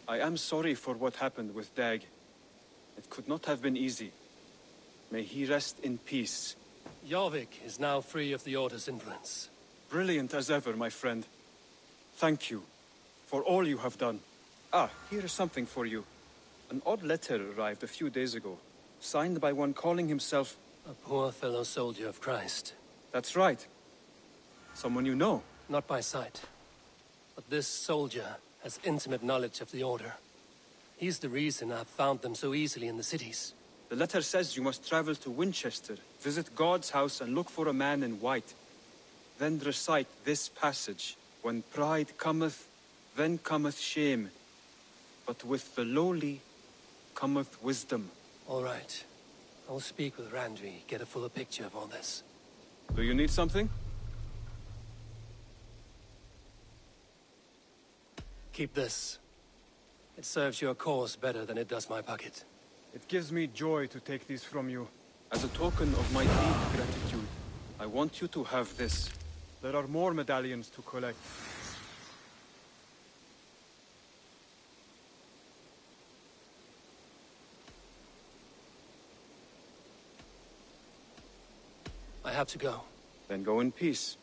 I am sorry for what happened with Dag. It could not have been easy. May he rest in peace. Jorvik is now free of the Order's influence. Brilliant as ever, my friend. Thank you for all you have done. Ah, here is something for you. An odd letter arrived a few days ago, signed by one calling himself... A poor fellow soldier of Christ. That's right. Someone you know. Not by sight. But this soldier has intimate knowledge of the Order. He's the reason I've found them so easily in the cities. The letter says you must travel to Winchester, visit God's house and look for a man in white. Then recite this passage. When pride cometh, then cometh shame. But with the lowly cometh wisdom. All right. I'll speak with Randvi, get a fuller picture of all this. Do you need something? Keep this. It serves your cause better than it does my pocket. It gives me joy to take these from you. As a token of my deep gratitude, I want you to have this. There are more medallions to collect. I have to go. Then go in peace.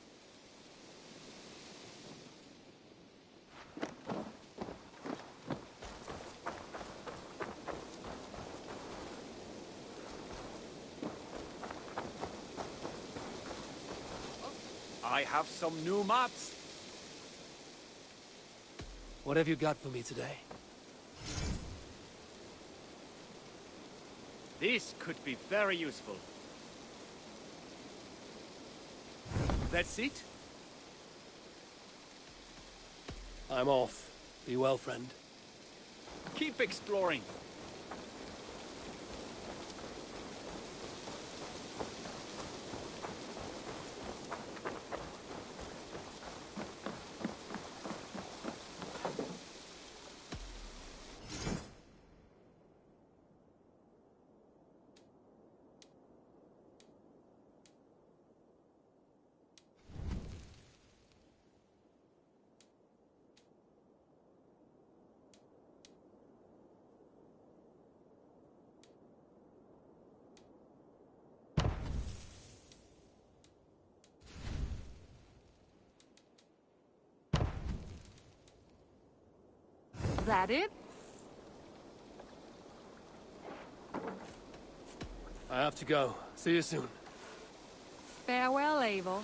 I have some new mats. What have you got for me today? This could be very useful. That's it? I'm off. Be well, friend. Keep exploring. That it? I have to go. See you soon. Farewell, Abel.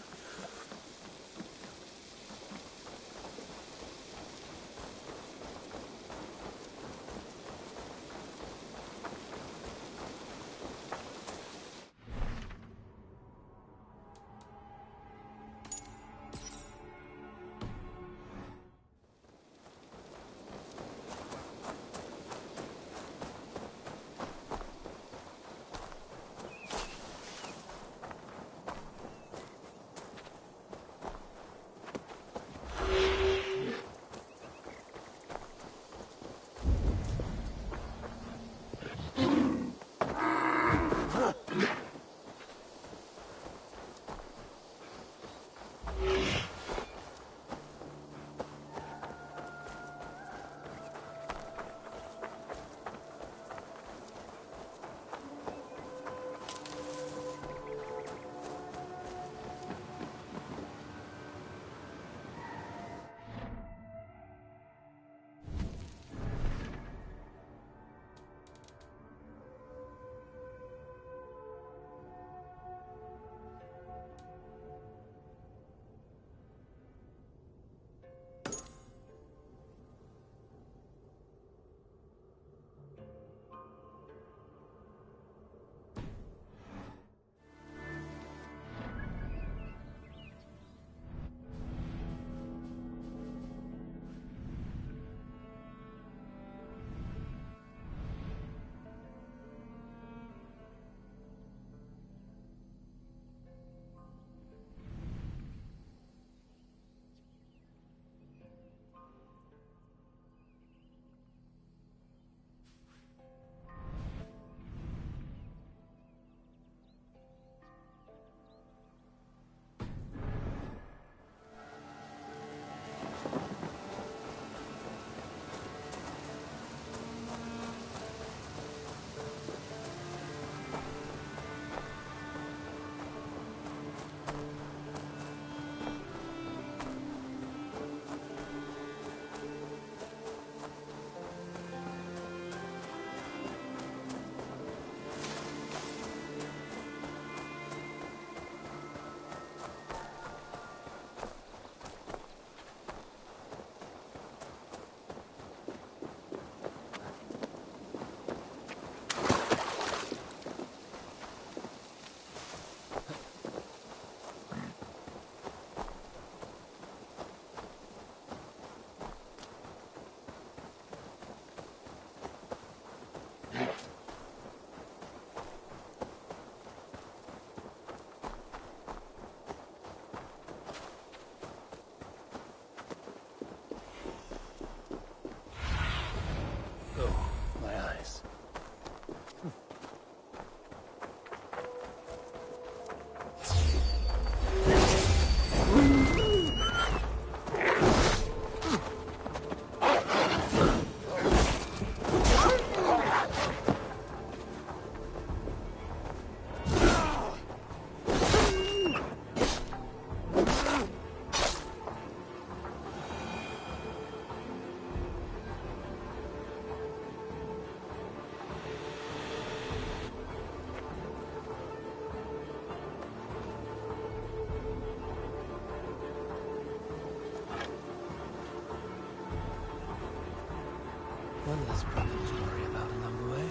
others' problems to worry about along the way.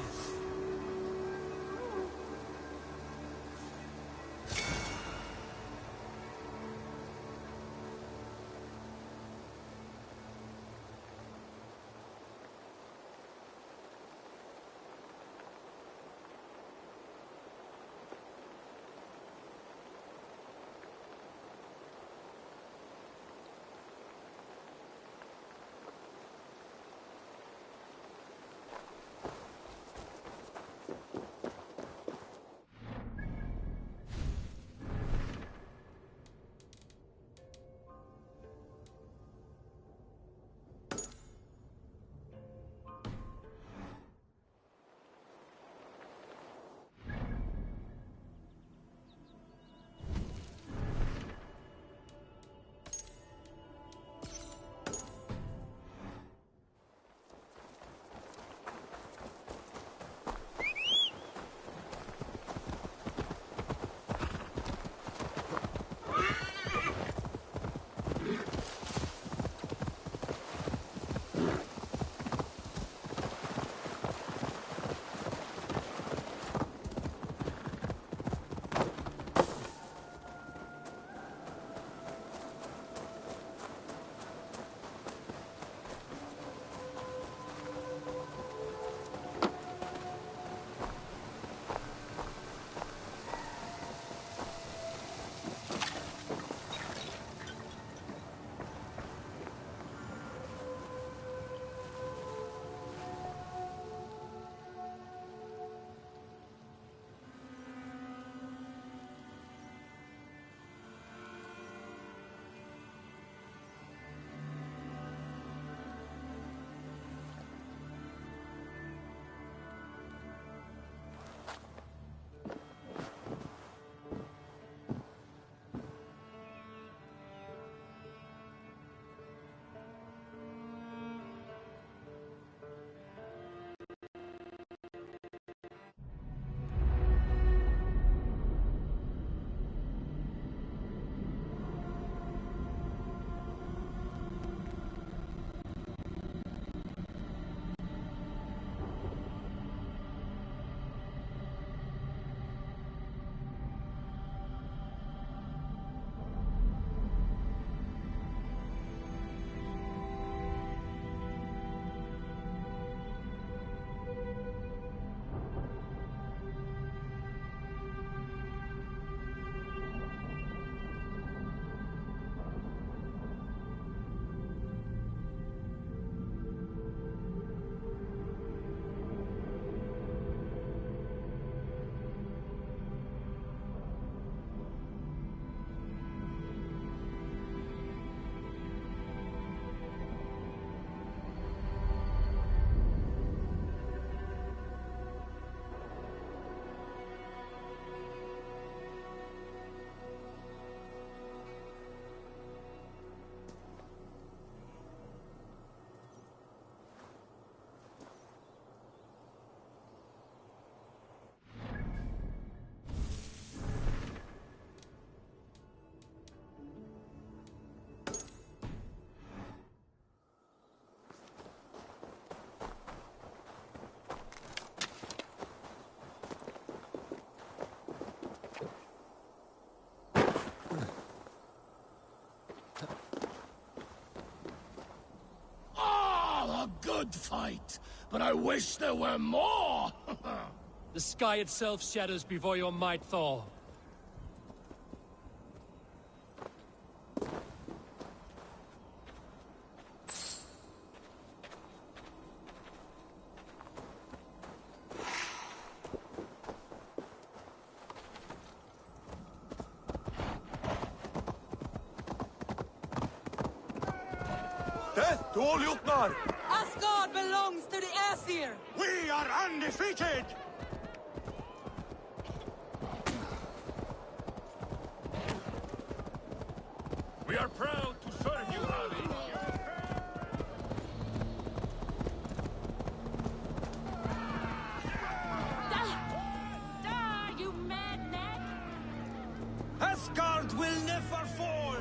Good fight, but I wish there were more! The sky itself shatters before your might, Thor. Death to all Jotnar! Asgard belongs to the Aesir! We are undefeated! We are proud to serve you, Harry! Die, you madman! Asgard will never fall!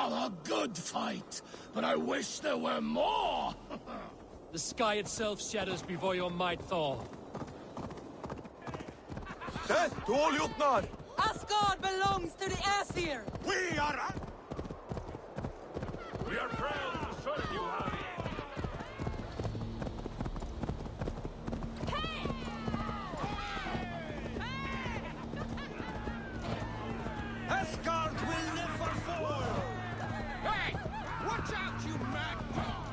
A good fight, but I wish there were more! The sky itself shatters before your might, Thor. Death to all Jotnar! Asgard belongs to the Aesir! We are proud to serve you, Harry! Asgard will never fall! Hey! Watch out, you mad dog!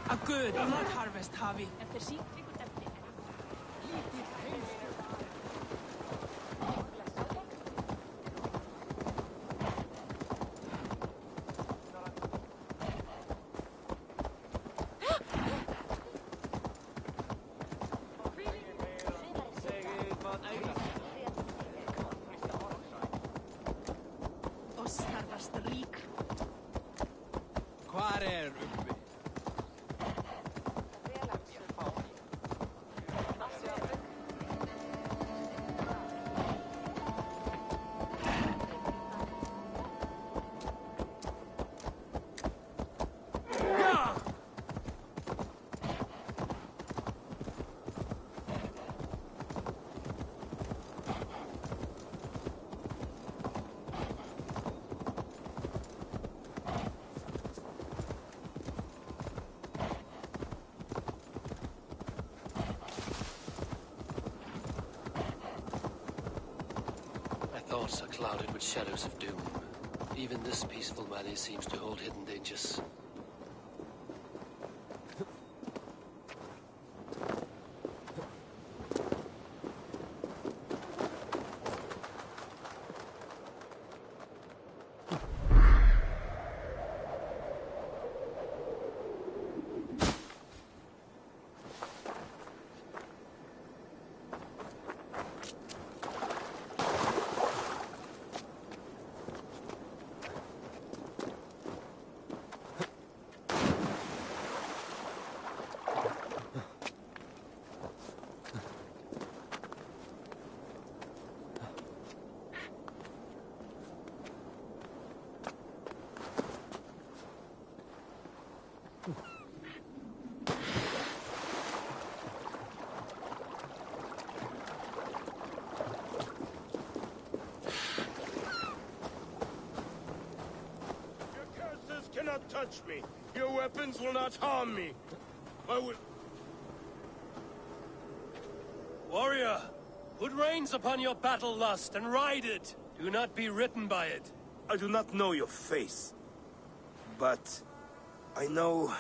A good blood harvest, Javi. Hvar uppi? Thoughts are clouded with shadows of doom. Even this peaceful valley seems to hold hidden dangers. cannot touch me. Your weapons will not harm me. I will... Warrior, put reins upon your battle lust and ride it. Do not be ridden by it. I do not know your face. But... I know...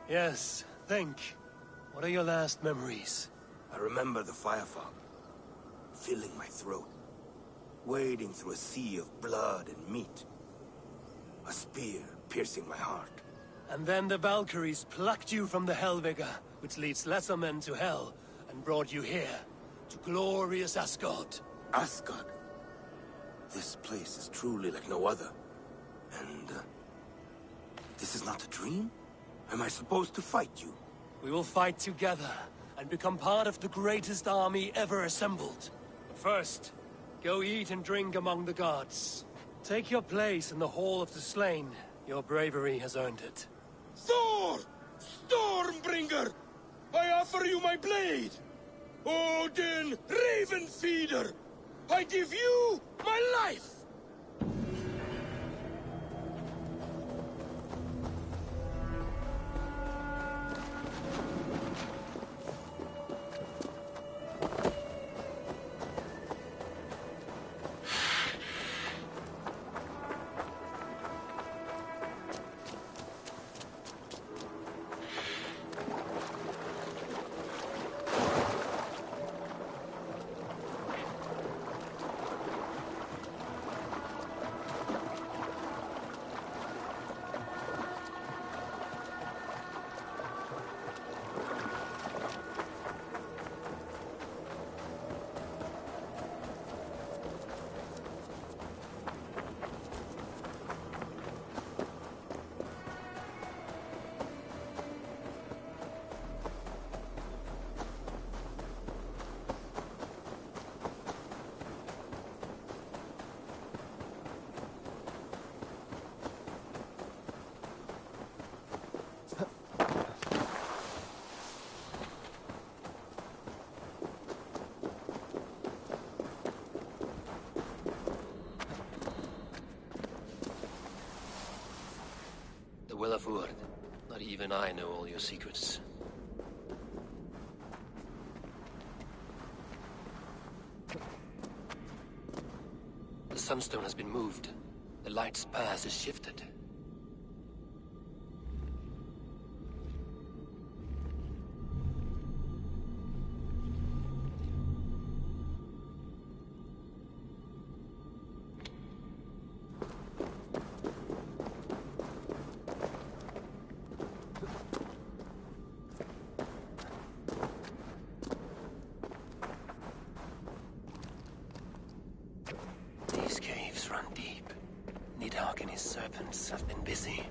Yes, think. What are your last memories? I remember the fire fog. Filling my throat. Wading through a sea of blood and meat. A spear piercing my heart. And then the Valkyries plucked you from the Helvega, which leads lesser men to hell, and brought you here, to glorious Asgard. Asgard? This place is truly like no other. And, this is not a dream? Am I supposed to fight you? We will fight together, and become part of the greatest army ever assembled. But first, go eat and drink among the gods. Take your place in the Hall of the Slain. Your bravery has earned it. Thor! Stormbringer! I offer you my blade! Odin, Raven Feeder! I give you my life! Will of Word. Not even I know all your secrets. The Sunstone has been moved. The light's path is shifted. These caves run deep. Nidhogg and his serpents have been busy.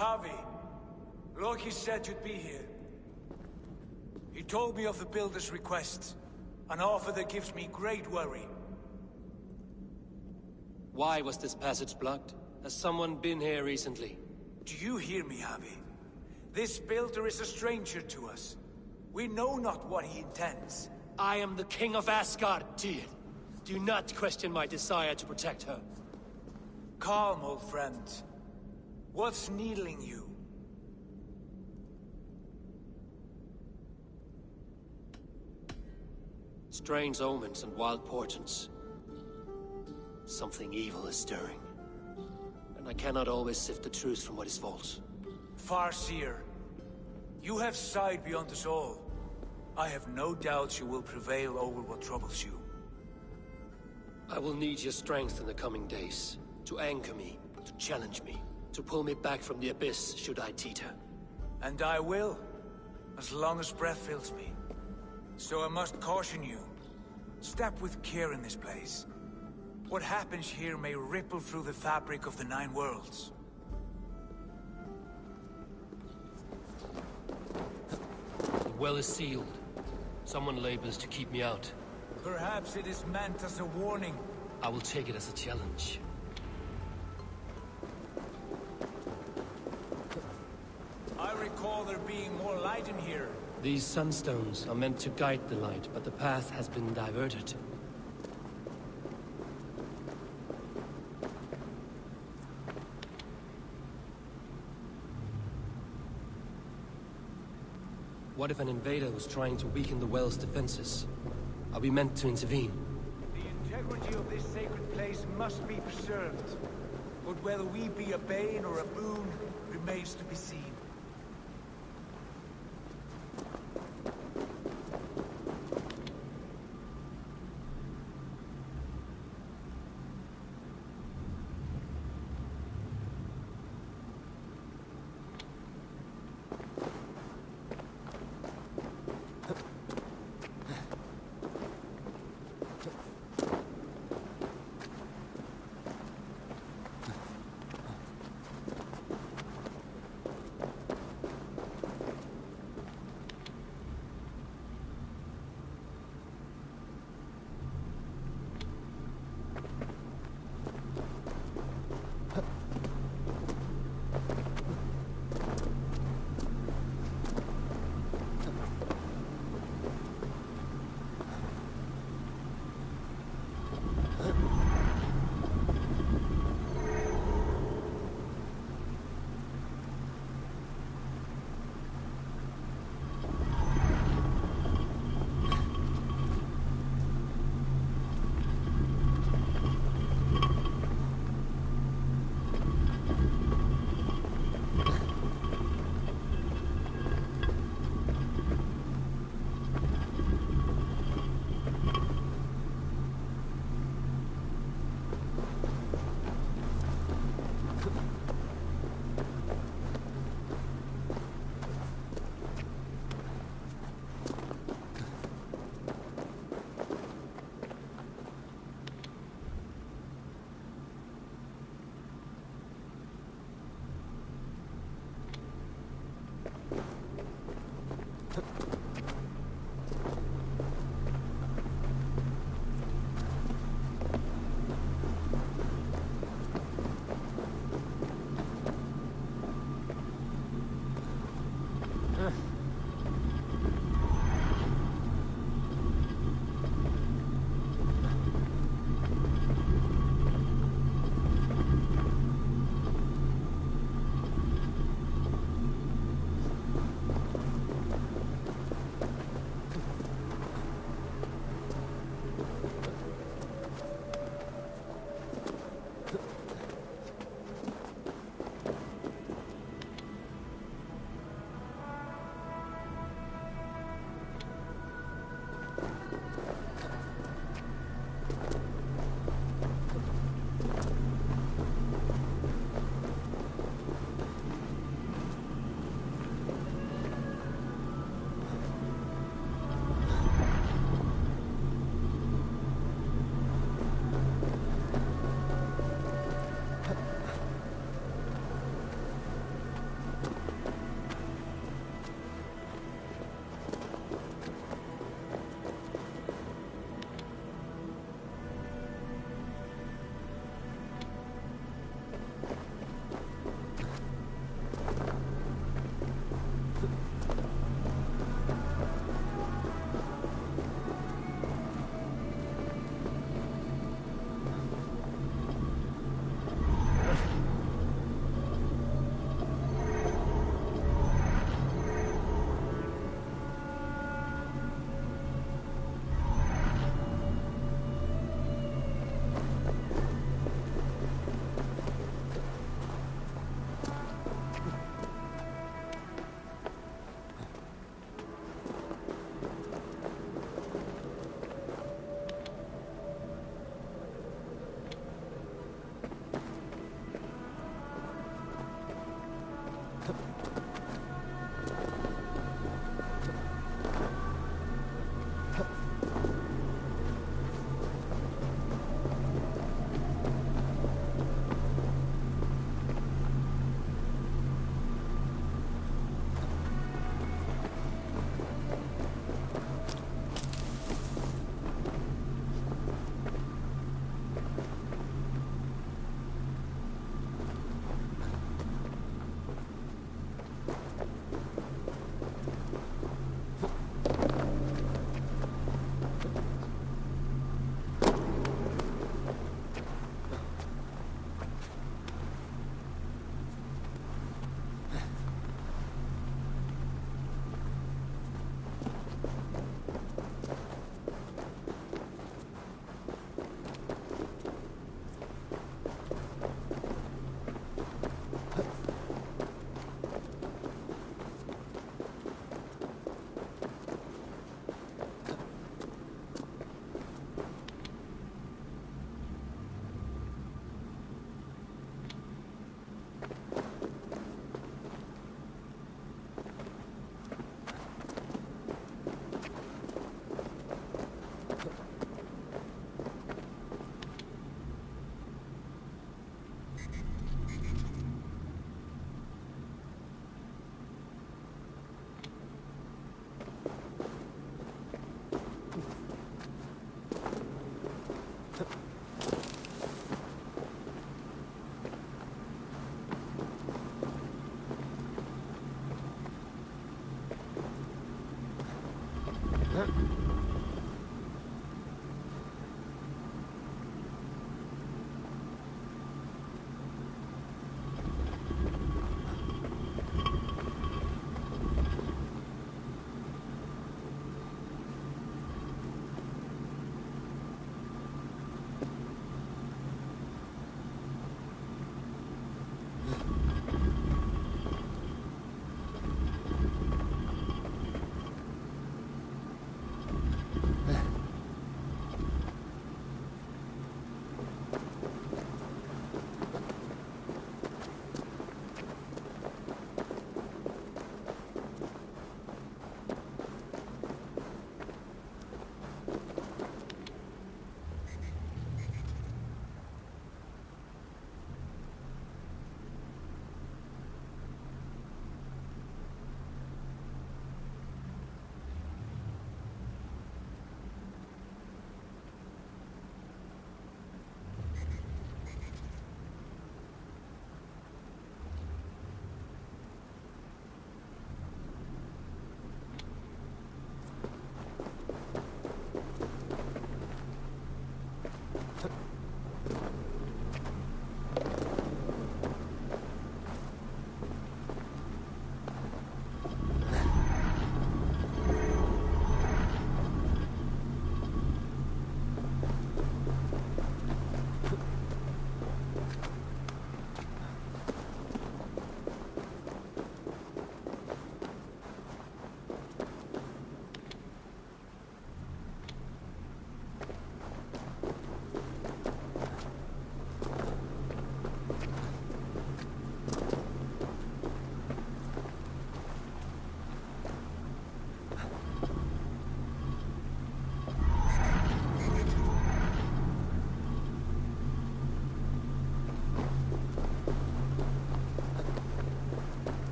Javi, Loki said you'd be here. He told me of the Builder's request, an offer that gives me great worry. Why was this passage blocked? Has someone been here recently? Do you hear me, Javi? This Builder is a stranger to us. We know not what he intends. I am the King of Asgard, Tyr. Do not question my desire to protect her. Calm, old friend. What's needling you? Strange omens and wild portents. Something evil is stirring. And I cannot always sift the truth from what is false. Farseer, you have sight beyond us all. I have no doubts you will prevail over what troubles you. I will need your strength in the coming days. To anchor me, to challenge me, to pull me back from the abyss should I teeter. And I will, as long as breath fills me. So I must caution you. Step with care in this place. What happens here may ripple through the fabric of the Nine Worlds. The well is sealed. Someone labors to keep me out. Perhaps it is meant as a warning. I will take it as a challenge. I recall there being more light in here. These sunstones are meant to guide the light, but the path has been diverted. What if an invader was trying to weaken the well's defenses? Are we meant to intervene? The integrity of this sacred place must be preserved. But whether we be a bane or a boon remains to be seen.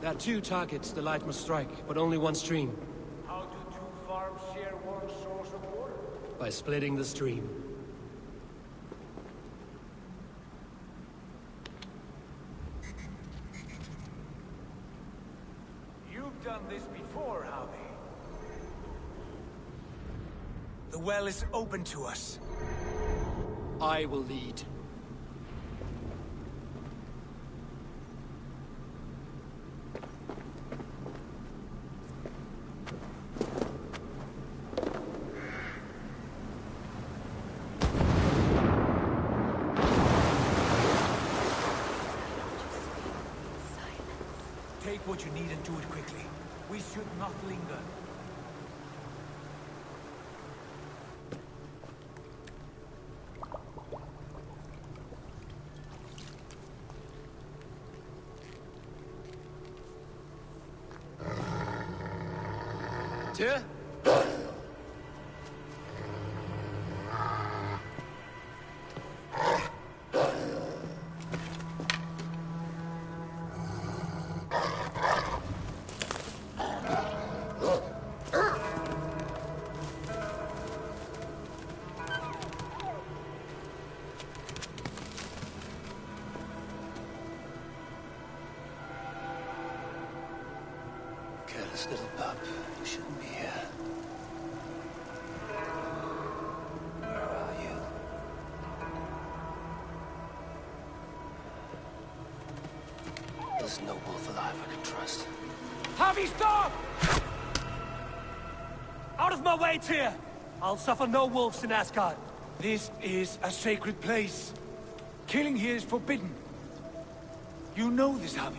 There are two targets the light must strike, but only one stream. How do two farms share one source of water? By splitting the stream. You've done this before, Javi. The well is open to us. I will lead. Take what you need and do it quickly. We should not linger. Tyr? Careless little pup. You shouldn't be here. Where are you? There's no wolf alive I can trust. Javi, stop! Out of my way, Tyr! I'll suffer no wolves in Asgard. This is a sacred place. Killing here is forbidden. You know this, Javi.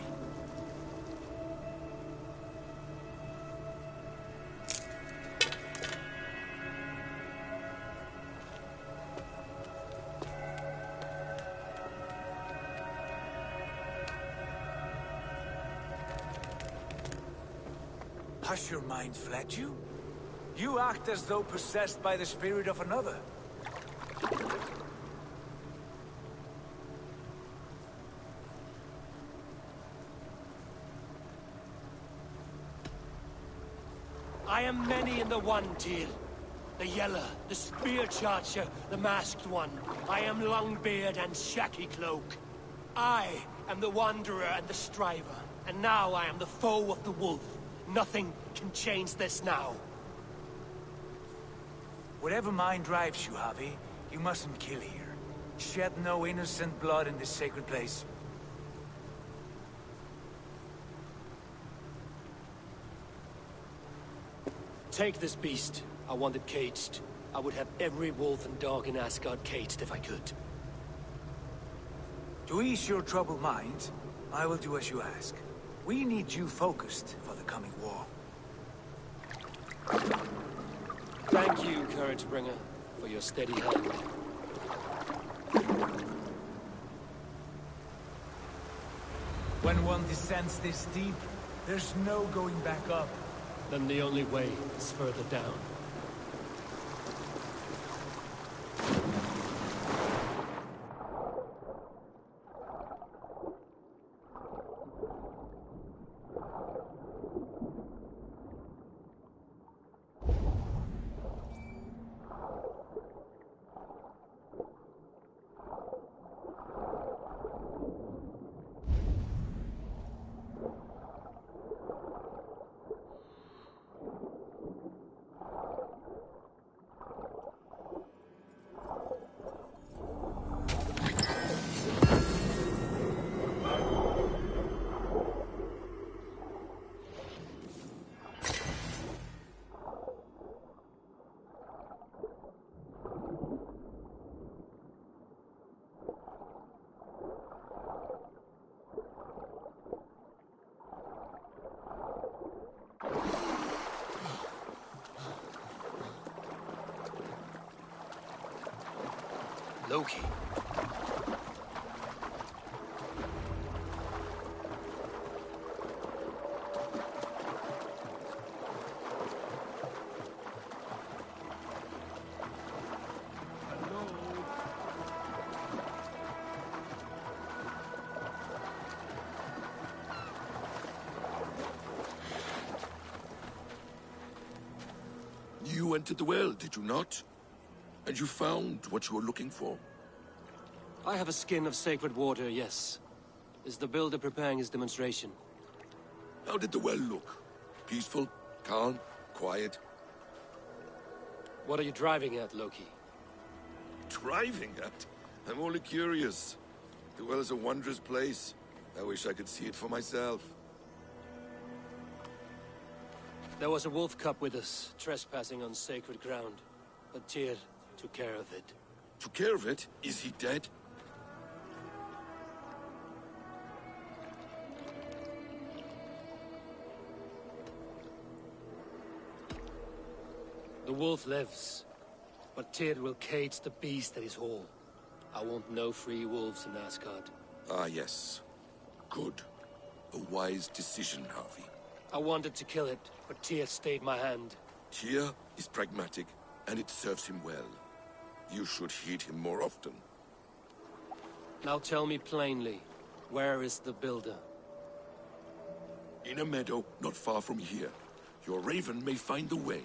Has your mind fled you? You act as though possessed by the spirit of another. I am many in the one, Tyr. The Yeller, the Spear Charger, the Masked One. I am Longbeard and Shaky Cloak. I am the Wanderer and the Striver. And now I am the foe of the Wolf. Nothing can change this now. Whatever mind drives you, Javi, you mustn't kill here. Shed no innocent blood in this sacred place. Take this beast. I want it caged. I would have every wolf and dog in Asgard caged if I could. To ease your troubled mind, I will do as you ask. We need you focused for the coming war. Thank you, Couragebringer, for your steady hand. When one descends this deep, there's no going back up. Then the only way is further down. Loki. went to the well, did you not? And you found what you were looking for? I have a skin of sacred water, yes. Is the builder preparing his demonstration? How did the well look? Peaceful? Calm? Quiet? What are you driving at, Loki? Driving at? I'm only curious. The well is a wondrous place. I wish I could see it for myself. There was a wolf cub with us, trespassing on sacred ground. But Tyr took care of it. Took care of it? Is he dead? The wolf lives, but Tyr will cage the beast at his hall. I want no free wolves in Asgard. Ah, yes. Good. A wise decision, Harvey. I wanted to kill it, but Tyr stayed my hand. Tyr is pragmatic, and it serves him well. You should heed him more often. Now tell me plainly, where is the builder? In a meadow not far from here. Your raven may find the way.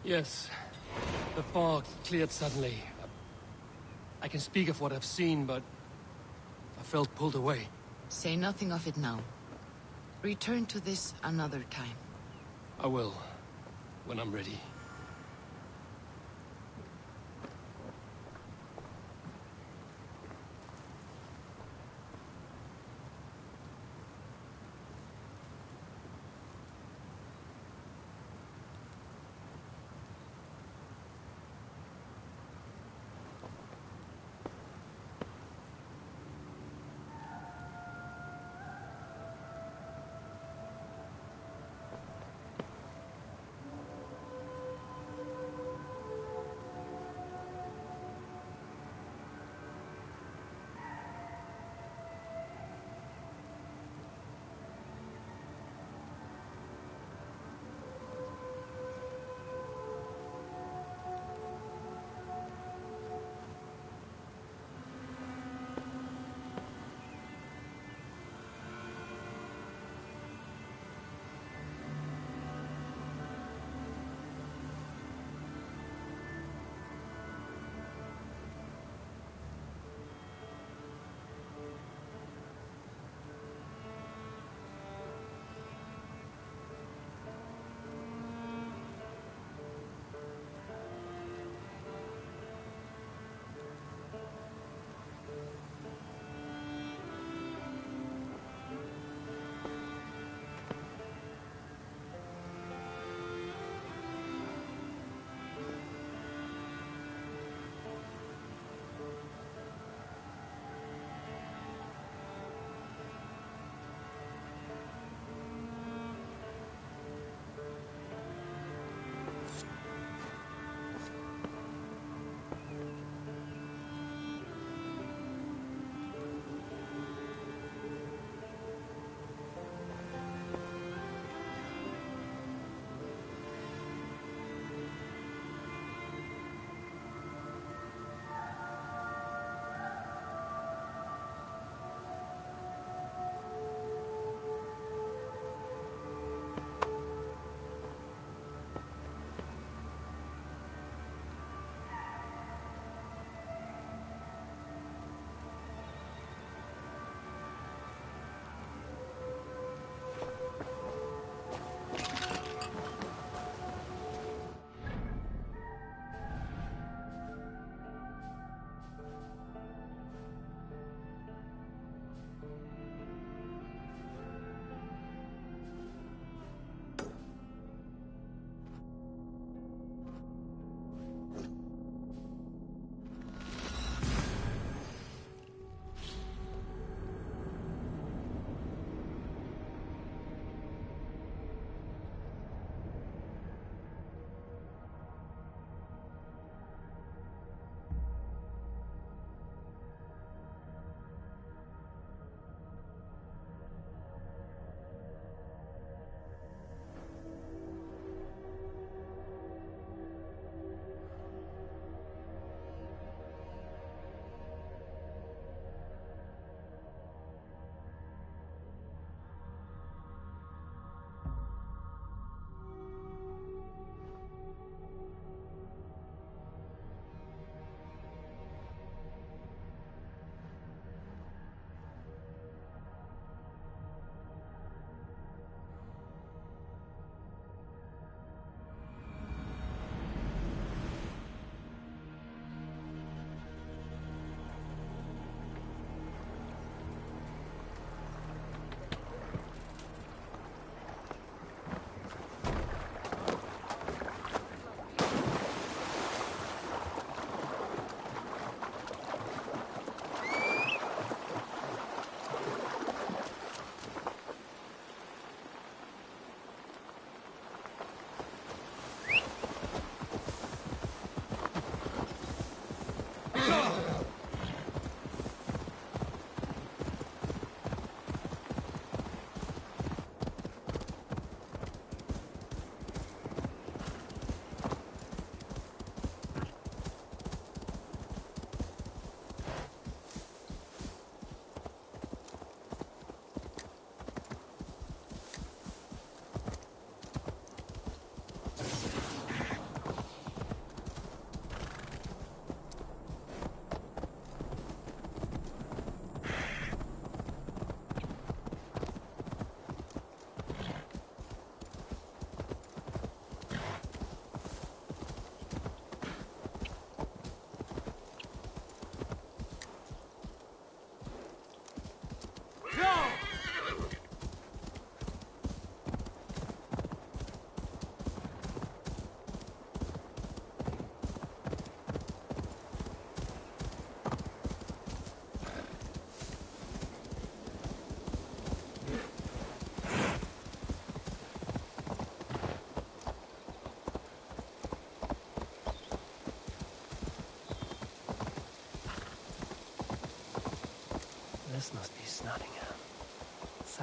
Yes. The fog cleared suddenly. I can speak of what I've seen, but I felt pulled away. Say nothing of it now. Return to this another time. I will, when I'm ready.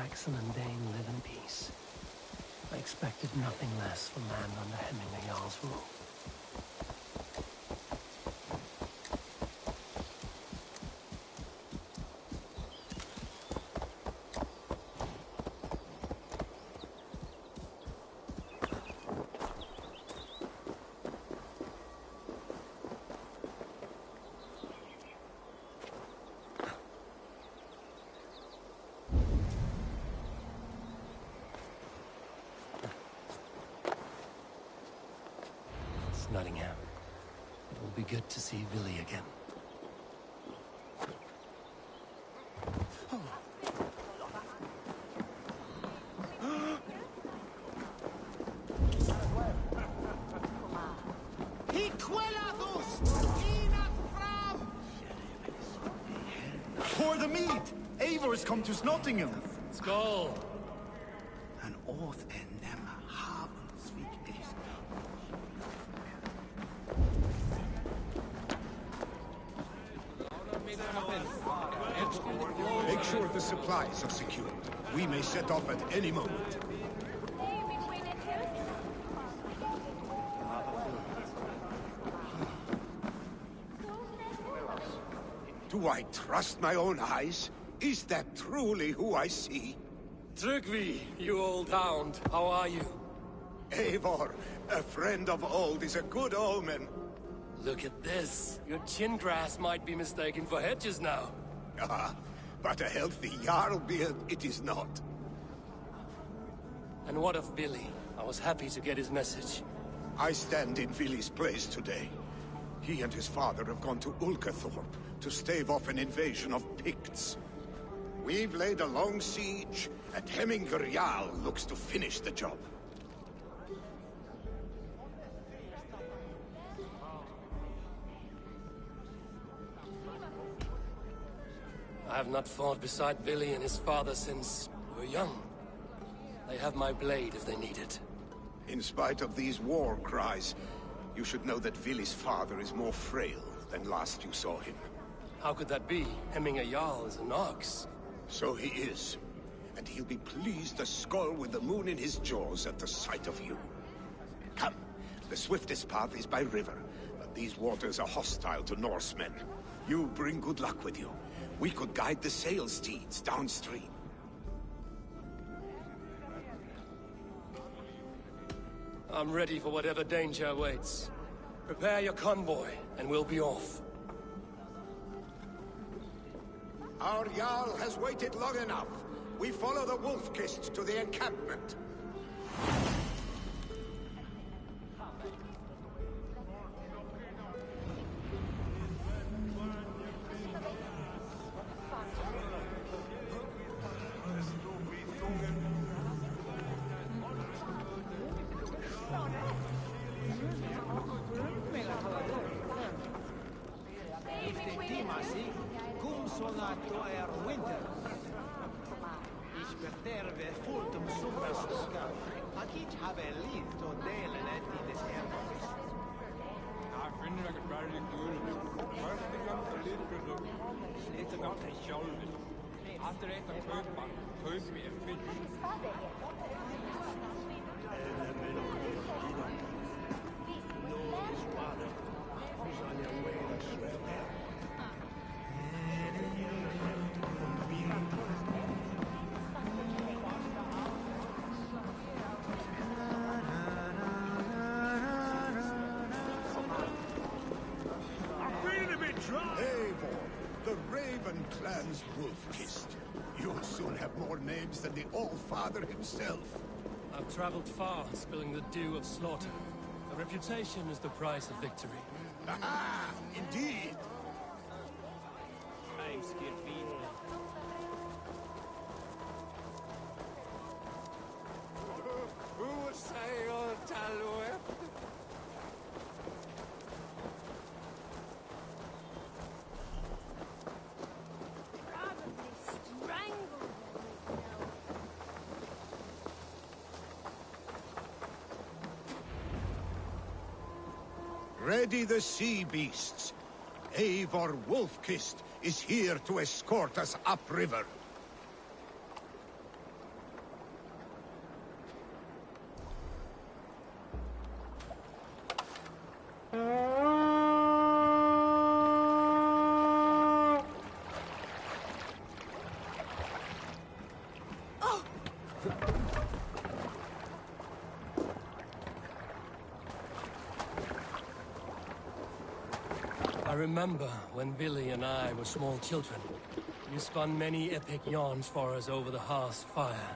Saxon and Dane live in peace. I expected nothing less from land under Hemminger Jarl's rule. Nottingham. It will be good to see Villy again. Pour the mead! Eivor has come to Nottingham. Skål! An oath en them havensvik is. Make sure the supplies are secured. We may set off at any moment. Do I trust my own eyes? Is that truly who I see? Trygvi, you old hound, how are you? Eivor, a friend of old is a good omen. Look at this. Your chin grass might be mistaken for hedges now. Ah, but a healthy Jarl beard it is not. And what of Billy? I was happy to get his message. I stand in Villy's place today. He and his father have gone to Ulkathorpe to stave off an invasion of Picts. We've laid a long siege, and Hemminger Jarl looks to finish the job. I have not fought beside Billy and his father since we were young. They have my blade if they need it. In spite of these war cries, you should know that Villy's father is more frail than last you saw him. How could that be? Hemminger Jarl is an ox. So he is. And he'll be pleased to skull with the moon in his jaws at the sight of you. Come, the swiftest path is by river, but these waters are hostile to Norsemen. You bring good luck with you. We could guide the sail steeds downstream. I'm ready for whatever danger awaits. Prepare your convoy, and we'll be off. Our Jarl has waited long enough. We follow the Wolf-Kissed to the encampment. Clan's Wolf-Kissed. You'll soon have more names than the All-Father himself. I've traveled far, spilling the dew of slaughter. A reputation is the price of victory. Aha! Indeed! I'm scared feet. Who would say on Talue? Ready the sea beasts. Eivor Wolf-Kissed is here to escort us upriver. remember when Billy and I were small children. You spun many epic yarns for us over the hearth's fire.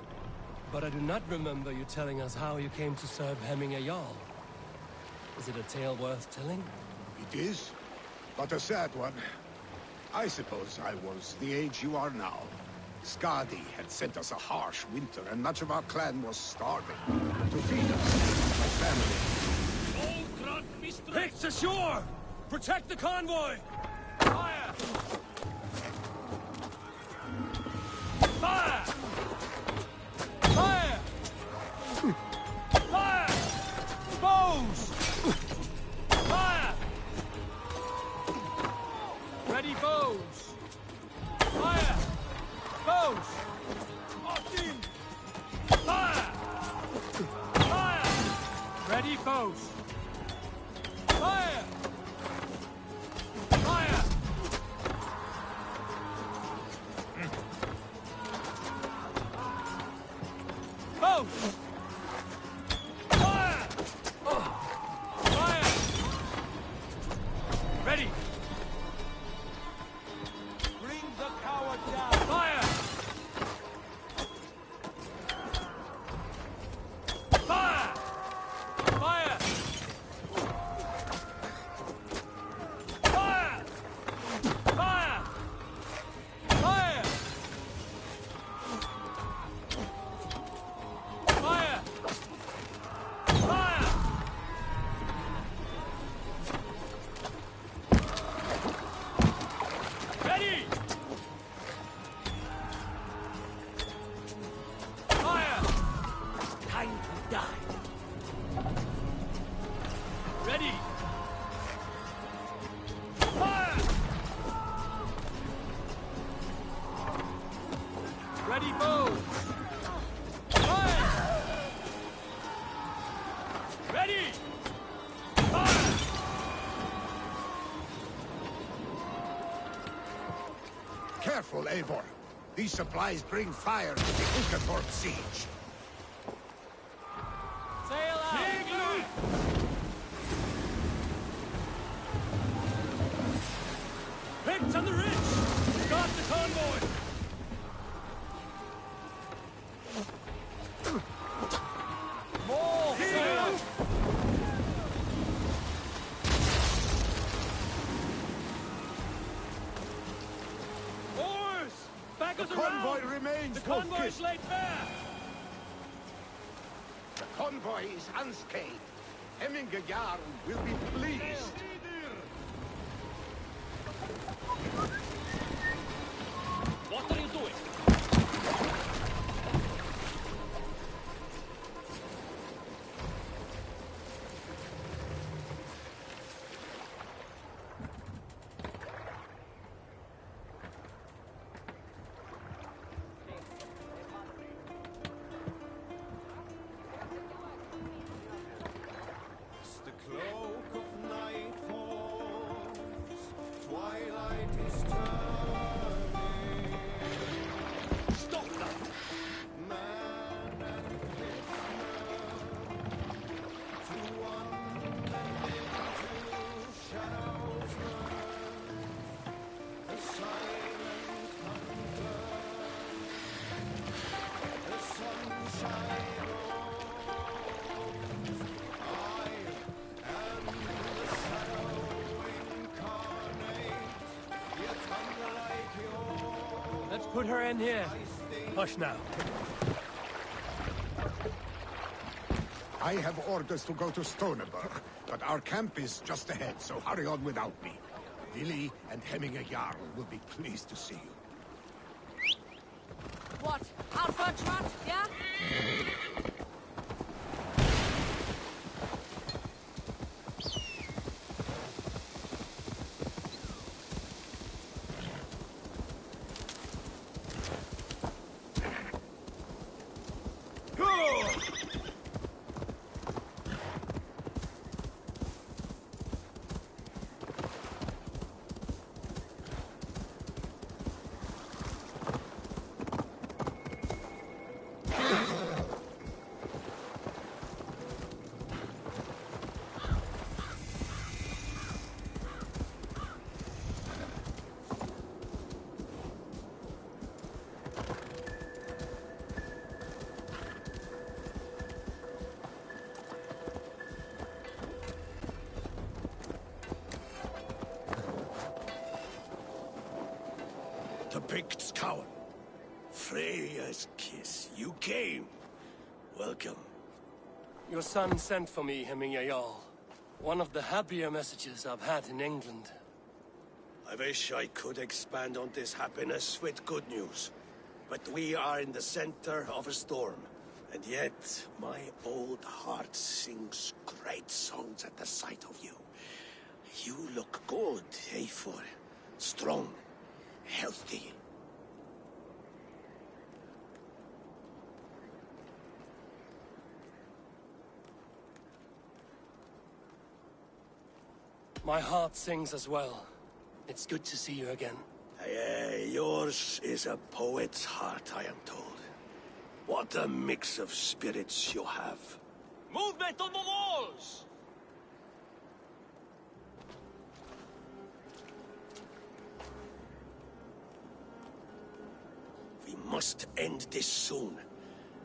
But I do not remember you telling us how you came to serve Hemming a Jarl. Is it a tale worth telling? It is, but a sad one. I suppose I was the age you are now. Skadi had sent us a harsh winter, and much of our clan was starving. To feed us, my family. Picts ashore! Protect the convoy! Fire! Fire! Fire! Fire! Bows! Fire! Ready bows! Fire! Bows! Martin! Fire! Fire! Ready bows! Fire! Fire! Bows! Fire! Fire! Ready! Bring the coward down! Fire! Fire! Fire! Fire! Fire! Fire! Fire! Fire! Ready! Fire! Time to die. Ready! Fire! Ready, bows! Fire! Ready! Fire! Careful, Eivor. These supplies bring fire to the Ukathorpe siege. Sail out! Picts on the ridge! Stop the convoy! More sail! Oars! Back The us convoy around! remains, The convoy Wolfkiss. is laid bare! The convoy is unscathed. Hemming a Jarl will be pleased. What are you doing? As the cloak of night falls, twilight is turning. Stop that! Man and prisoner, to one and into shadows run. The silent hunter, the sunshine owns. I am the shadow incarnate, yet unlike yours. Let's put her in here. Hush now. I have orders to go to Stoneberg, but our camp is just ahead, so hurry on without me. Vili and Hemming a Jarl will be pleased to see you. What? Out for a trot, yeah? Picts cower. Freya's kiss. You came. Welcome. Your son sent for me, Hemming Jarl. One of the happier messages I've had in England. I wish I could expand on this happiness with good news. But we are in the center of a storm. And yet, my old heart sings great songs at the sight of you. You look good, Eivor. Strong, healthy. My heart sings as well. It's good to see you again. Yours is a poet's heart, I am told. What a mix of spirits you have. Movement on the walls! We must end this soon,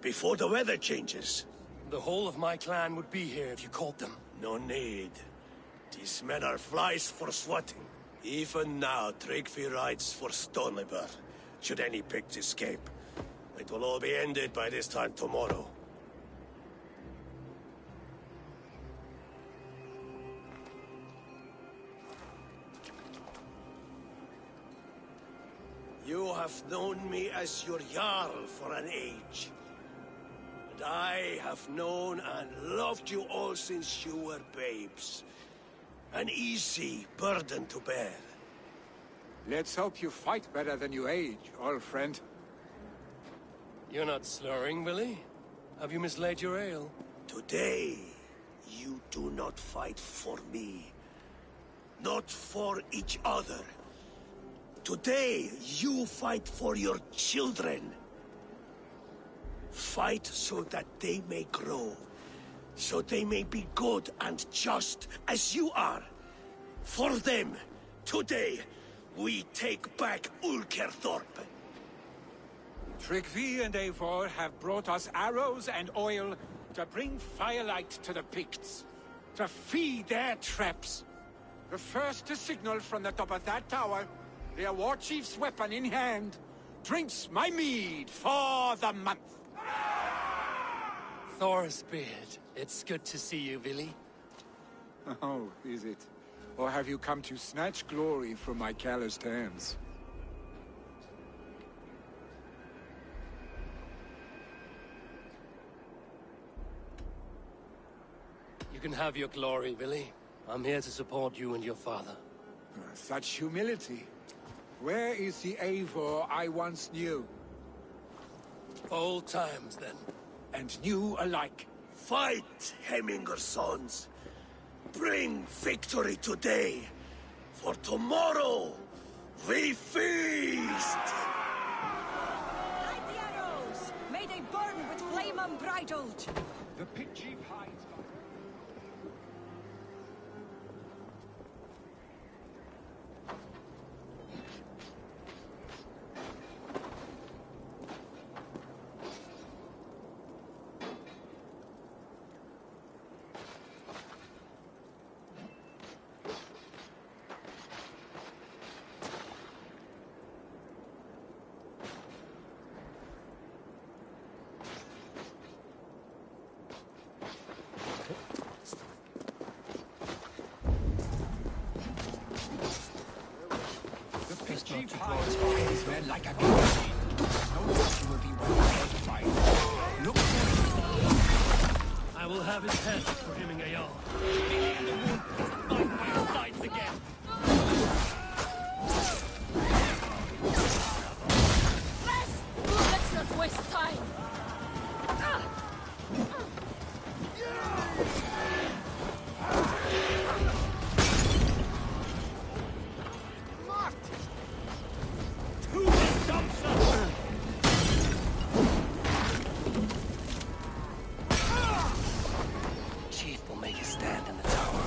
before the weather changes. The whole of my clan would be here if you called them. No need. These men are flies for swatting. Even now, Tryggvi rides for Stonebur, should any Picts escape. It will all be ended by this time tomorrow. You have known me as your Jarl for an age. And I have known and loved you all since you were babes. An easy burden to bear. Let's hope you fight better than you age, old friend. You're not slurring, Billy? Have you mislaid your ale? Today, you do not fight for me. Not for each other. Today, you fight for your children. Fight so that they may grow. So they may be good and just as you are. For them, today, we take back Ulkerthorpe. Tryggvi and Eivor have brought us arrows and oil to bring firelight to the Picts, to feed their traps. The first to signal from the top of that tower, their war chief's weapon in hand, drinks my mead for the month. Thor's beard. It's good to see you, Billy. Oh, is it? Or have you come to snatch glory from my calloused hands? You can have your glory, Billy. I'm here to support you and your father. Such humility. Where is the Eivor I once knew? Old times, then. And new alike. Fight, Hemminger sons. Bring victory today. For tomorrow, we feast! Light the arrows! May they burn with flame unbridled! The pit chief hides. Chief hides behind his men like a guillotine. No doubt you will be well fortified. Look for it. I will have his head for him and Jarl. Billy and the wound fight by your sides again. Let's not waste time! Chief will make a stand in the tower.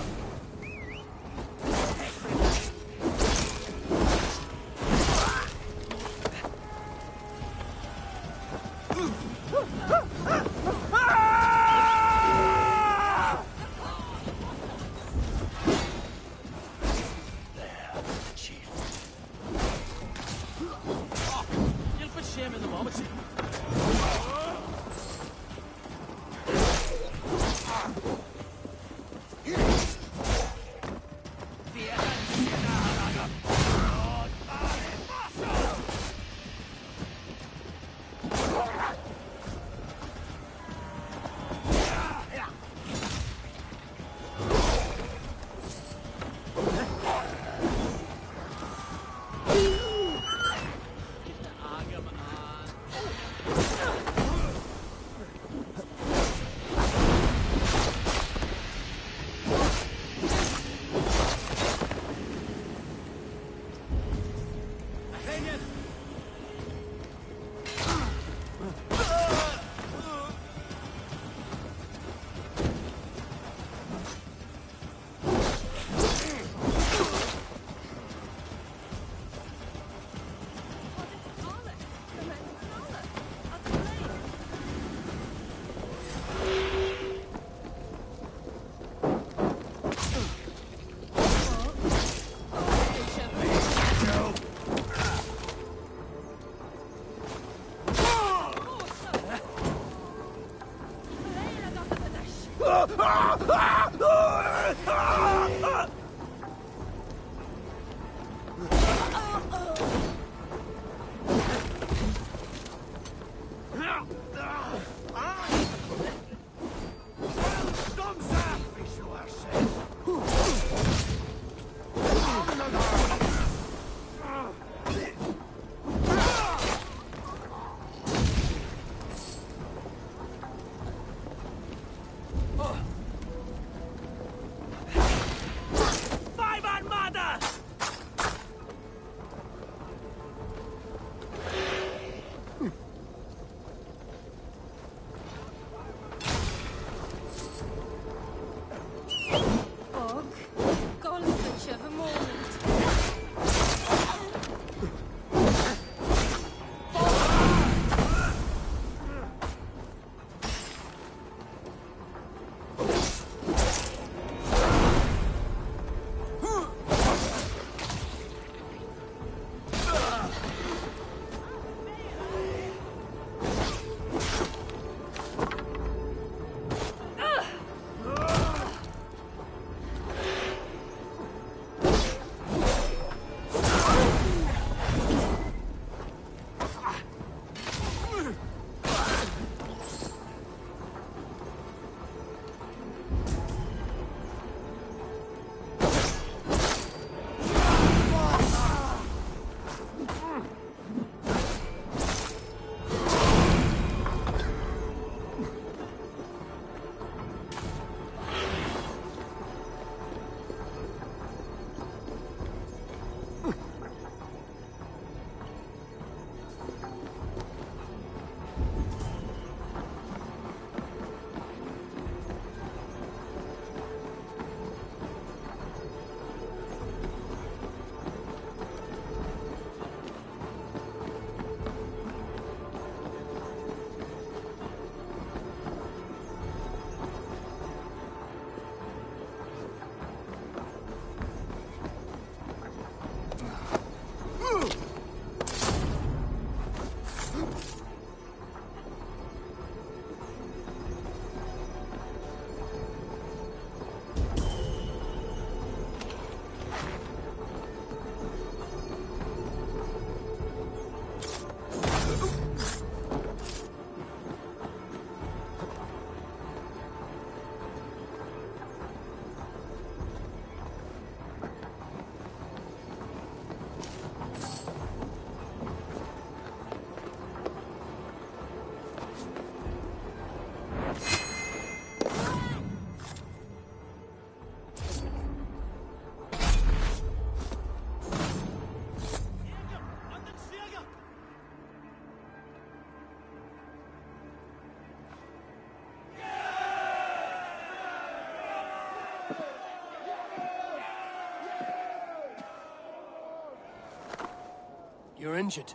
You're injured.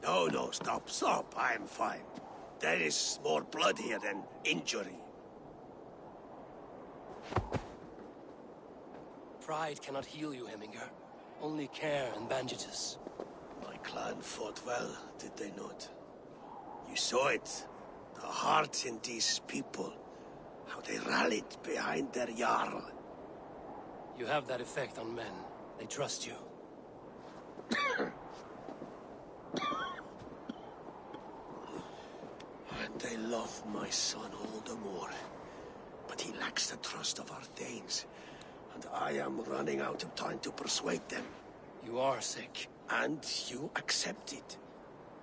No, stop. I'm fine. There is more blood here than injury. Pride cannot heal you, Heminger. Only care and bandages. My clan fought well, did they not? You saw it. The heart in these people. How they rallied behind their Jarl. You have that effect on men. They trust you. And they love my son all the more. But he lacks the trust of our Thanes. And I am running out of time to persuade them. You are sick. And you accept it.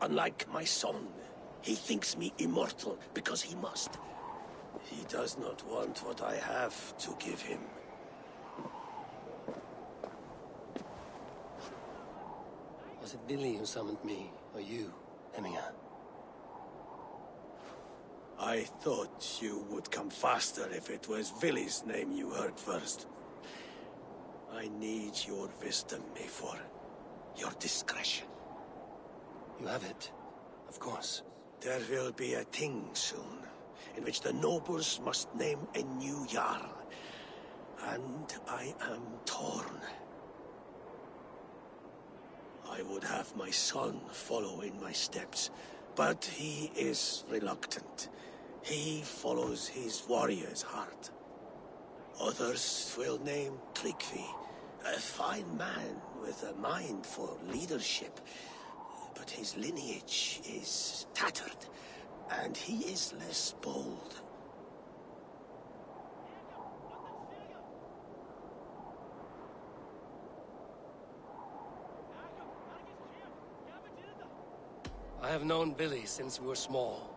Unlike my son, he thinks me immortal because he must. He does not want what I have to give him. Was it Billy who summoned me, or you, Heminger? I thought you would come faster if it was Villy's name you heard first. I need your wisdom, Mayfor. Your discretion. You have it, of course. There will be a thing soon, in which the nobles must name a new Jarl. And I am torn. I would have my son follow in my steps, but he is reluctant. He follows his warrior's heart. Others will name Tryggvi, a fine man with a mind for leadership. But his lineage is tattered, and he is less bold. I have known Billy since we were small.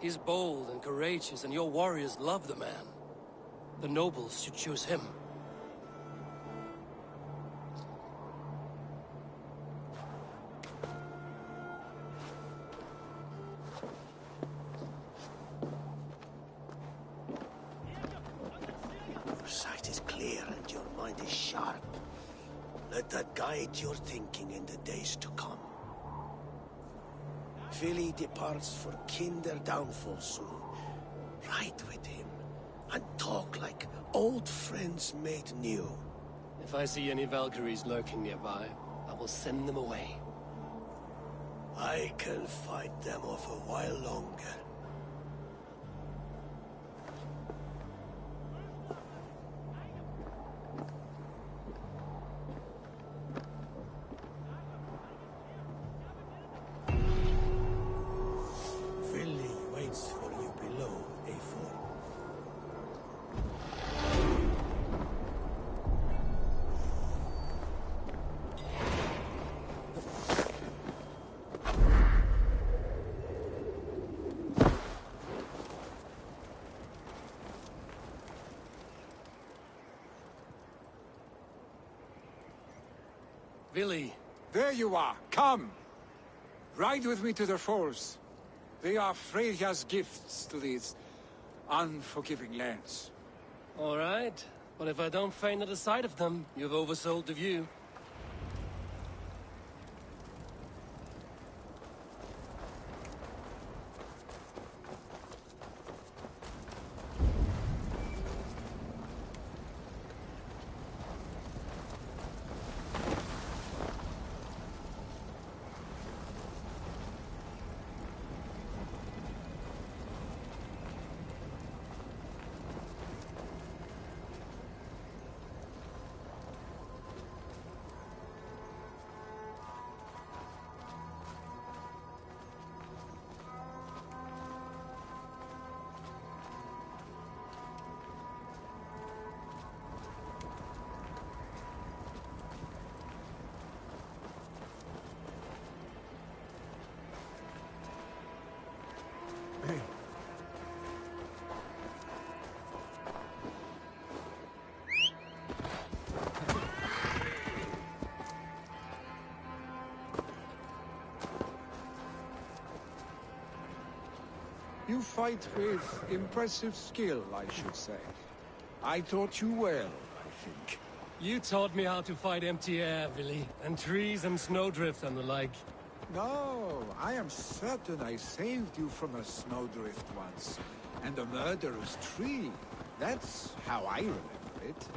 He's bold and courageous, and your warriors love the man. The nobles should choose him. Your sight is clear and your mind is sharp. Let that guide your thinking in the days to come. Vili departs for Kinder downfall soon. Ride with him, and talk like old friends made new. If I see any Valkyries lurking nearby, I will send them away. I can fight them off a while longer. Vili waits for you below, A4. Vili! There you are. Come! Ride with me to the falls. They are Freya's gifts to these unforgiving lands. All right. But if I don't faint at the sight of them, you've oversold the view. You fight with impressive skill, I should say. I taught you well, I think. You taught me how to fight empty air, Vili, and trees and snowdrift and the like. No, I am certain I saved you from a snowdrift once, and a murderous tree. That's how I remember it.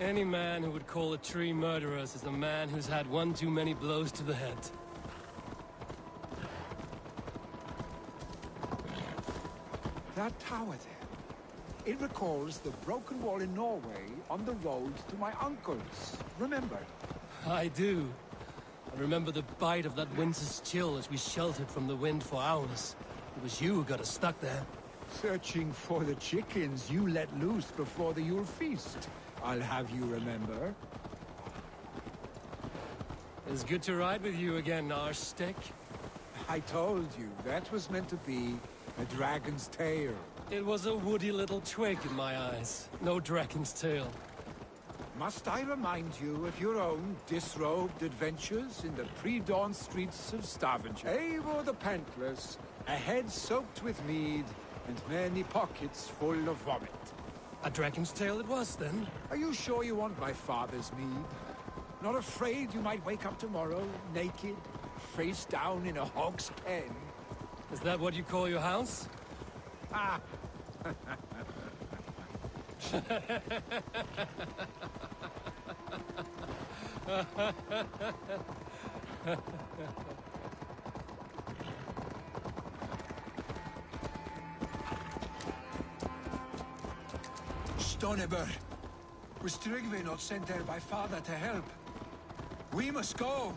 Any man who would call a tree murderous is a man who's had one too many blows to the head. That tower there. It recalls the broken wall in Norway on the road to my uncle's. Remember? I do. I remember the bite of that winter's chill as we sheltered from the wind for hours. It was you who got us stuck there. Searching for the chickens you let loose before the Yule feast. I'll have you remember. It's good to ride with you again, Arstick. I told you, that was meant to be a dragon's tail. It was a woody little twig in my eyes. No dragon's tail. Must I remind you of your own disrobed adventures in the pre-dawn streets of Stavanger? Eivor the Pantless, a head soaked with mead, and many pockets full of vomit. A dragon's tail it was, then? Are you sure you want my father's mead? Not afraid you might wake up tomorrow, naked, face down in a hog's pen? Is that what you call your house? Ah! Stonebur. Was Tryggvi not sent there by father to help? We must go!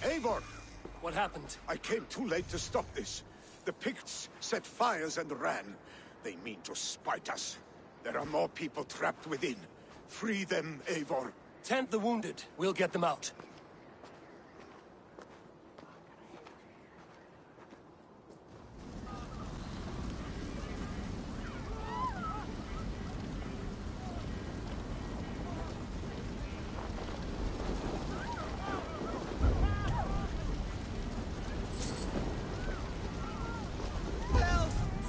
Eivor! What happened? I came too late to stop this. The Picts set fires and ran. They mean to spite us. There are more people trapped within. Free them, Eivor. Tend the wounded. We'll get them out.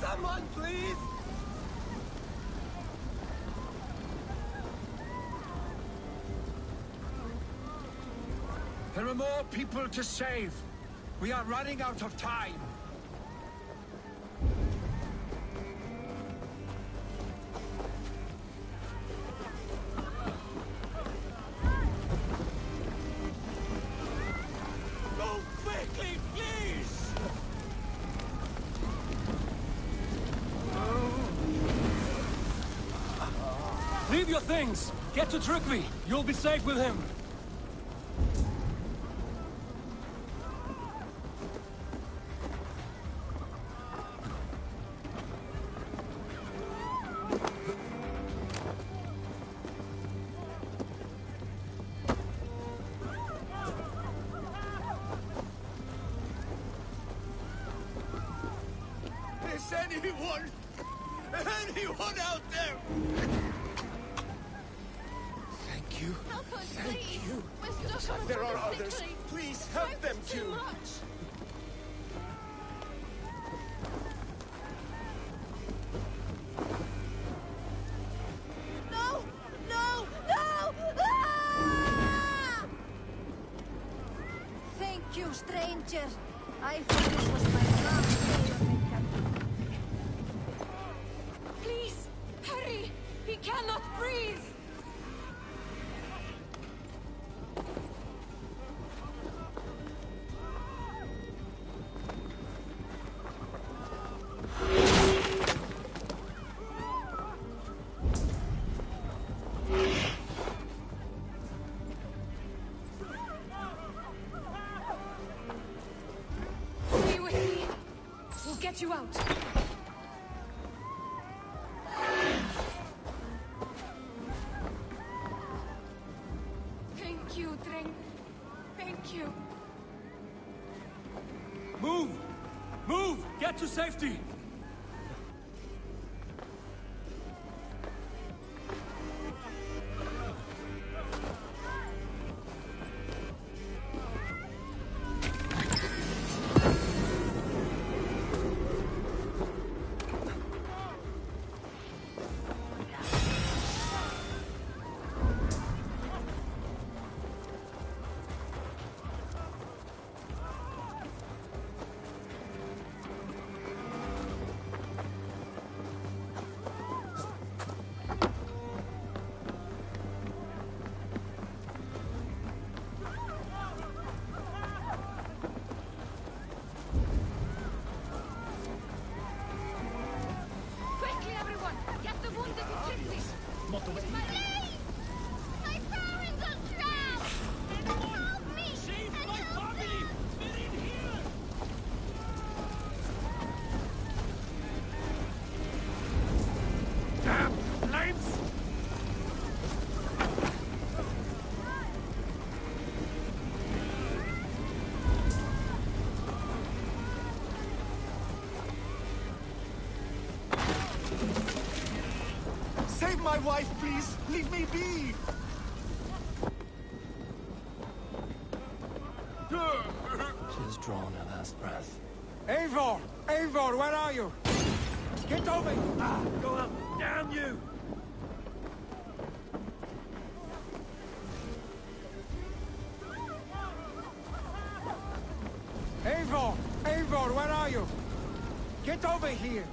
Someone, please! There are more people to save. We are running out of time. Go quickly, please! Leave your things! Get to Tryggvi! You'll be safe with him! Is anyone out there? Thank you. Help us, Thank please. you. We're stuck on There top are of others. sickly. Please help them Too too. much. No! No! No! Ah! Thank you, stranger. I thought this was my last day on the captain. Please, hurry! He cannot breathe! Stay with me. We'll get you out. Thank you, Dreng. Thank you. Move! Move! Get to safety! Quickly, everyone! Get the wounded to Gypsies! My parents are drowned! Help me! Save my family! They're in here! Damn flames! Save my wife, please! Leave me be! She has drawn her last breath. Eivor! Eivor, where are you? Get over! Go up! Damn you! Eivor! Eivor, where are you? Get over here!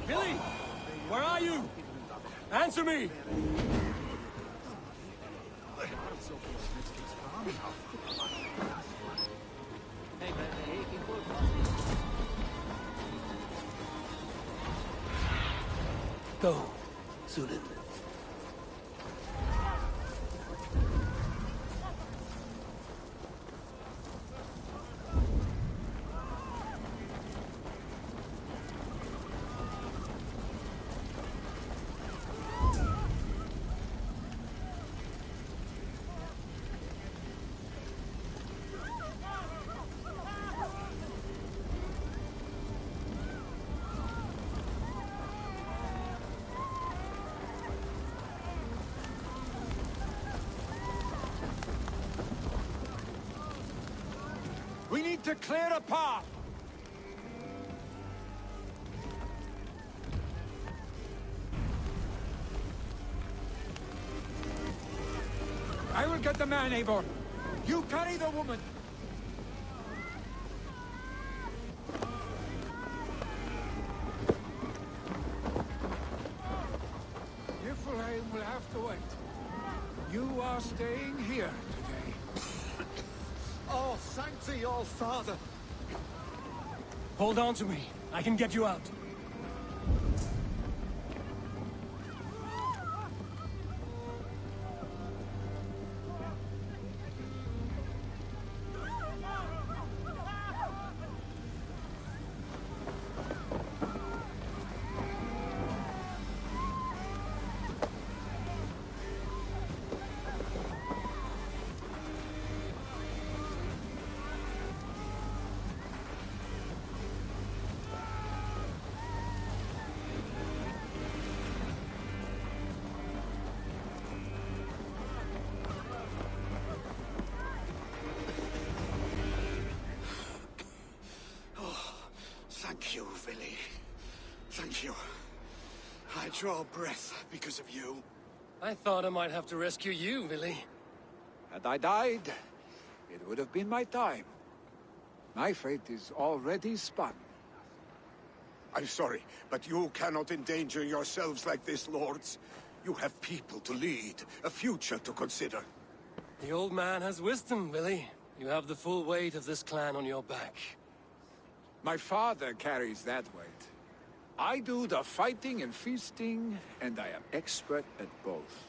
Billy! Where are you? Answer me! Go, Zulin. We need to clear a path! I will get the man, Eivor. You carry the woman. Niflheim will have to wait. You are staying here today. Oh, thank thee, all father. Hold on to me. I can get you out. Thank you, Billy. Thank you. I draw breath because of you. I thought I might have to rescue you, Billy. Had I died, it would have been my time. My fate is already spun. I'm sorry, but you cannot endanger yourselves like this, lords. You have people to lead, a future to consider. The old man has wisdom, Billy. You have the full weight of this clan on your back. My father carries that weight. I do the fighting and feasting, and I am expert at both.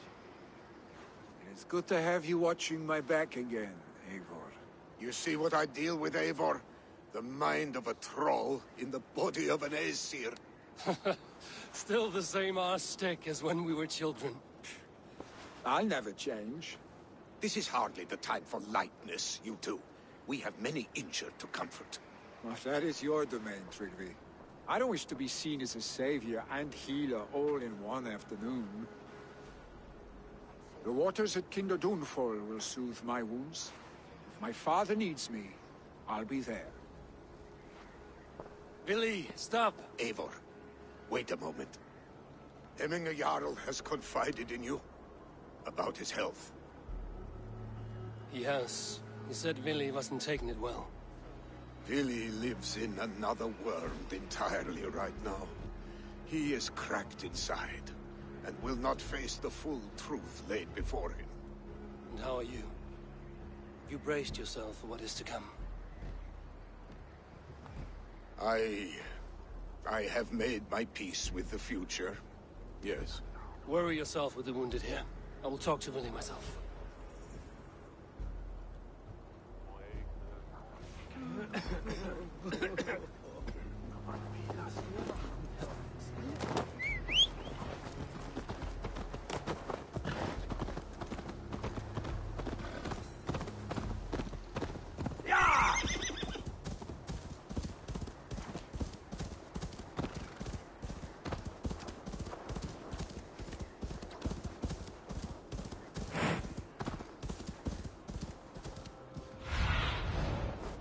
It is good to have you watching my back again, Eivor. You see what I deal with, Eivor? The mind of a troll in the body of an Aesir. Still the same arse stick as when we were children. I'll never change. This is hardly the time for lightness, you two. We have many injured to comfort. Well, that is your domain, Trigvi. I don't wish to be seen as a savior and healer all in one afternoon. The waters at Kinder Dunfall will soothe my wounds. If my father needs me, I'll be there. Billy, stop! Eivor, wait a moment. Hemminger Jarl has confided in you about his health. He has. He said Billy wasn't taking it well. Billy lives in another world entirely right now. He is cracked inside, and will not face the full truth laid before him. And how are you? Have you braced yourself for what is to come? I have made my peace with the future, yes. Worry yourself with the wounded here. I will talk to Billy myself.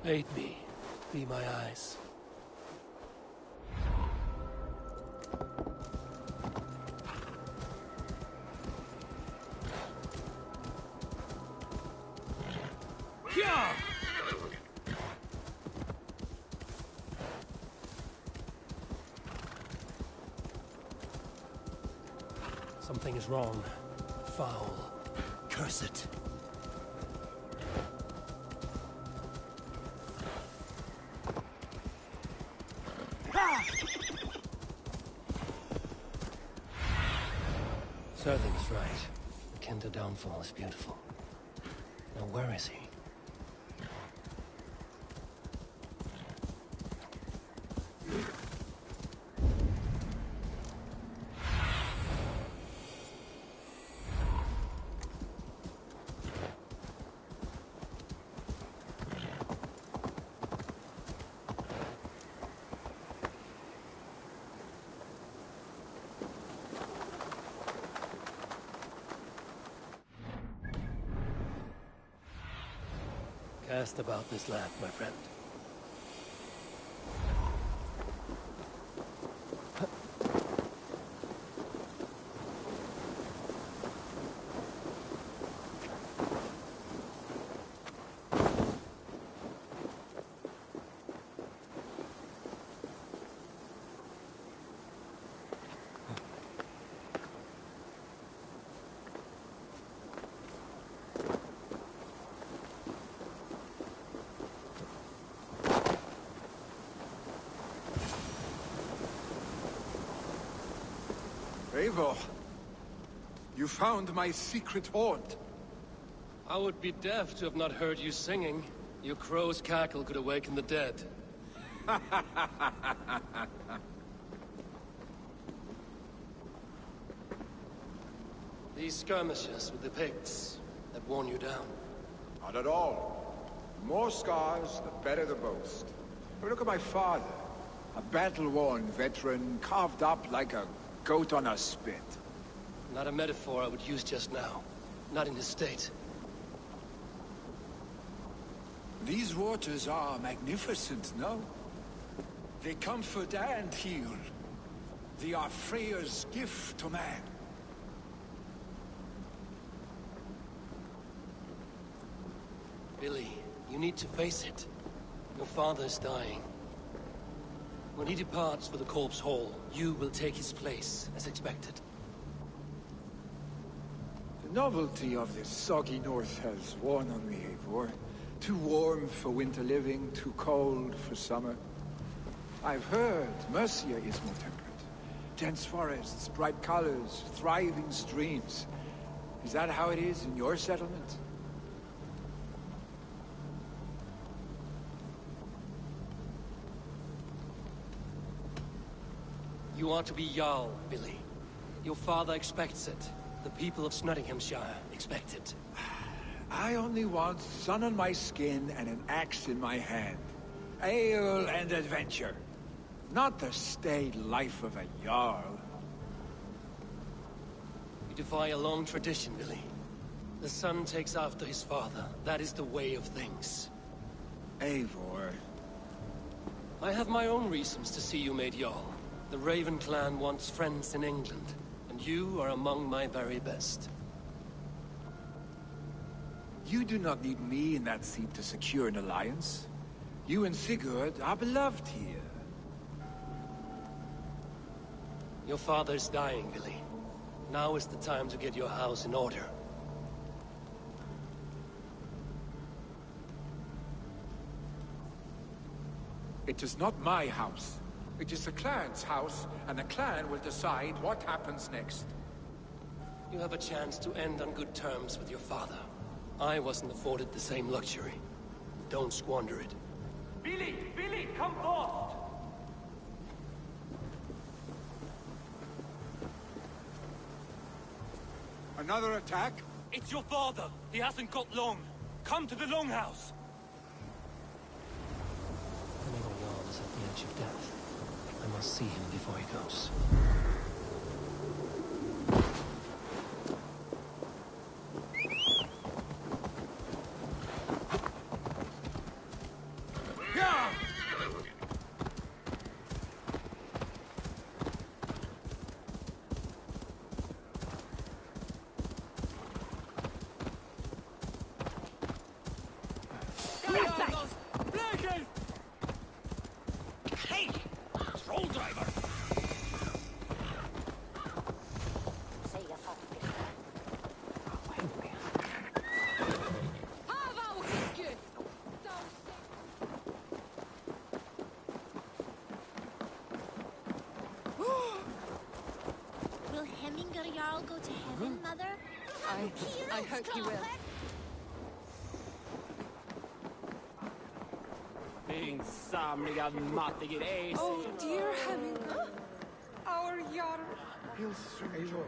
Aid me. Be my eyes. Yeah! Something is wrong. Foul. Curse it. Serling's right. The Kinder downfall is beautiful. Now where is he? Cast about this land, my friend. Eivor, you found my secret haunt. I would be deaf to have not heard you singing. Your crow's cackle could awaken the dead. These skirmishes with the pigs that worn you down. Not at all. The more scars, the better the boast. But look at my father. A battle-worn veteran, carved up like a goat on a spit. Not a metaphor I would use just now. Not in his state. These waters are magnificent, no? They comfort and heal. They are Freya's gift to man. Billy, you need to face it. Your father is dying. When he departs for the Corpse Hall, you will take his place, as expected. The novelty of this soggy north has worn on me, Eivor. Too warm for winter living, too cold for summer. I've heard Mercia is more temperate. Dense forests, bright colors, thriving streams. Is that how it is in your settlement? You are to be Jarl, Billy. Your father expects it. The people of Nottinghamshire expect it. I only want sun on my skin and an axe in my hand. Ale and adventure. Not the staid life of a Jarl. You defy a long tradition, Billy. The son takes after his father. That is the way of things. Eivor. I have my own reasons to see you made Jarl. The Raven clan wants friends in England, and you are among my very best. You do not need me in that seat to secure an alliance. You and Sigurd are beloved here. Your father is dying, Billy. Now is the time to get your house in order. It is not my house. It is the clan's house, and the clan will decide what happens next. You have a chance to end on good terms with your father. I wasn't afforded the same luxury. Don't squander it. Billy! Billy, come forth! Another attack? It's your father! He hasn't got long! Come to the Longhouse! The little Jarl is at the edge of death. I must see him before he goes. all go to heaven, Mother? I hope you will. Din samliga mattige ace. Oh, dear Hemingway. Our Jarl. Eivor.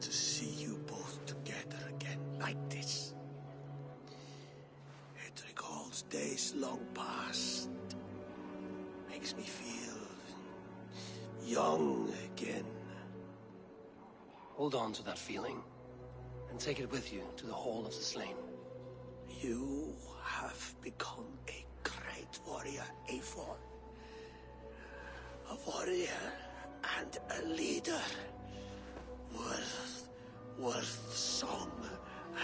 To see you both together again like this. It recalls days long past. Makes me feel young again. Hold on to that feeling, and take it with you to the Hall of the Slain. You have become a great warrior, Eivor. A warrior and a leader. Worth song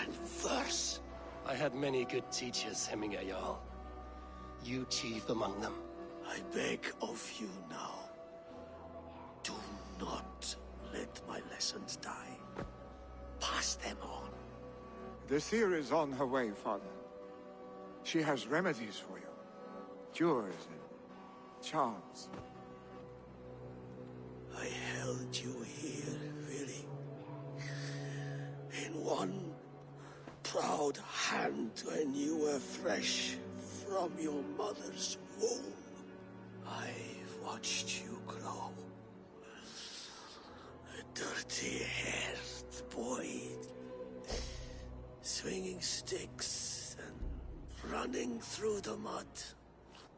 and verse. I had many good teachers, Hemingway Jarl. You chief among them. I beg of you now, do not let my lessons die. Pass them on. The seer is on her way, Father. She has remedies for you. Cures and charms. I held you here, really. In one proud hand when you were fresh from your mother's womb. I've watched you grow. A dirty-haired boy, swinging sticks and running through the mud,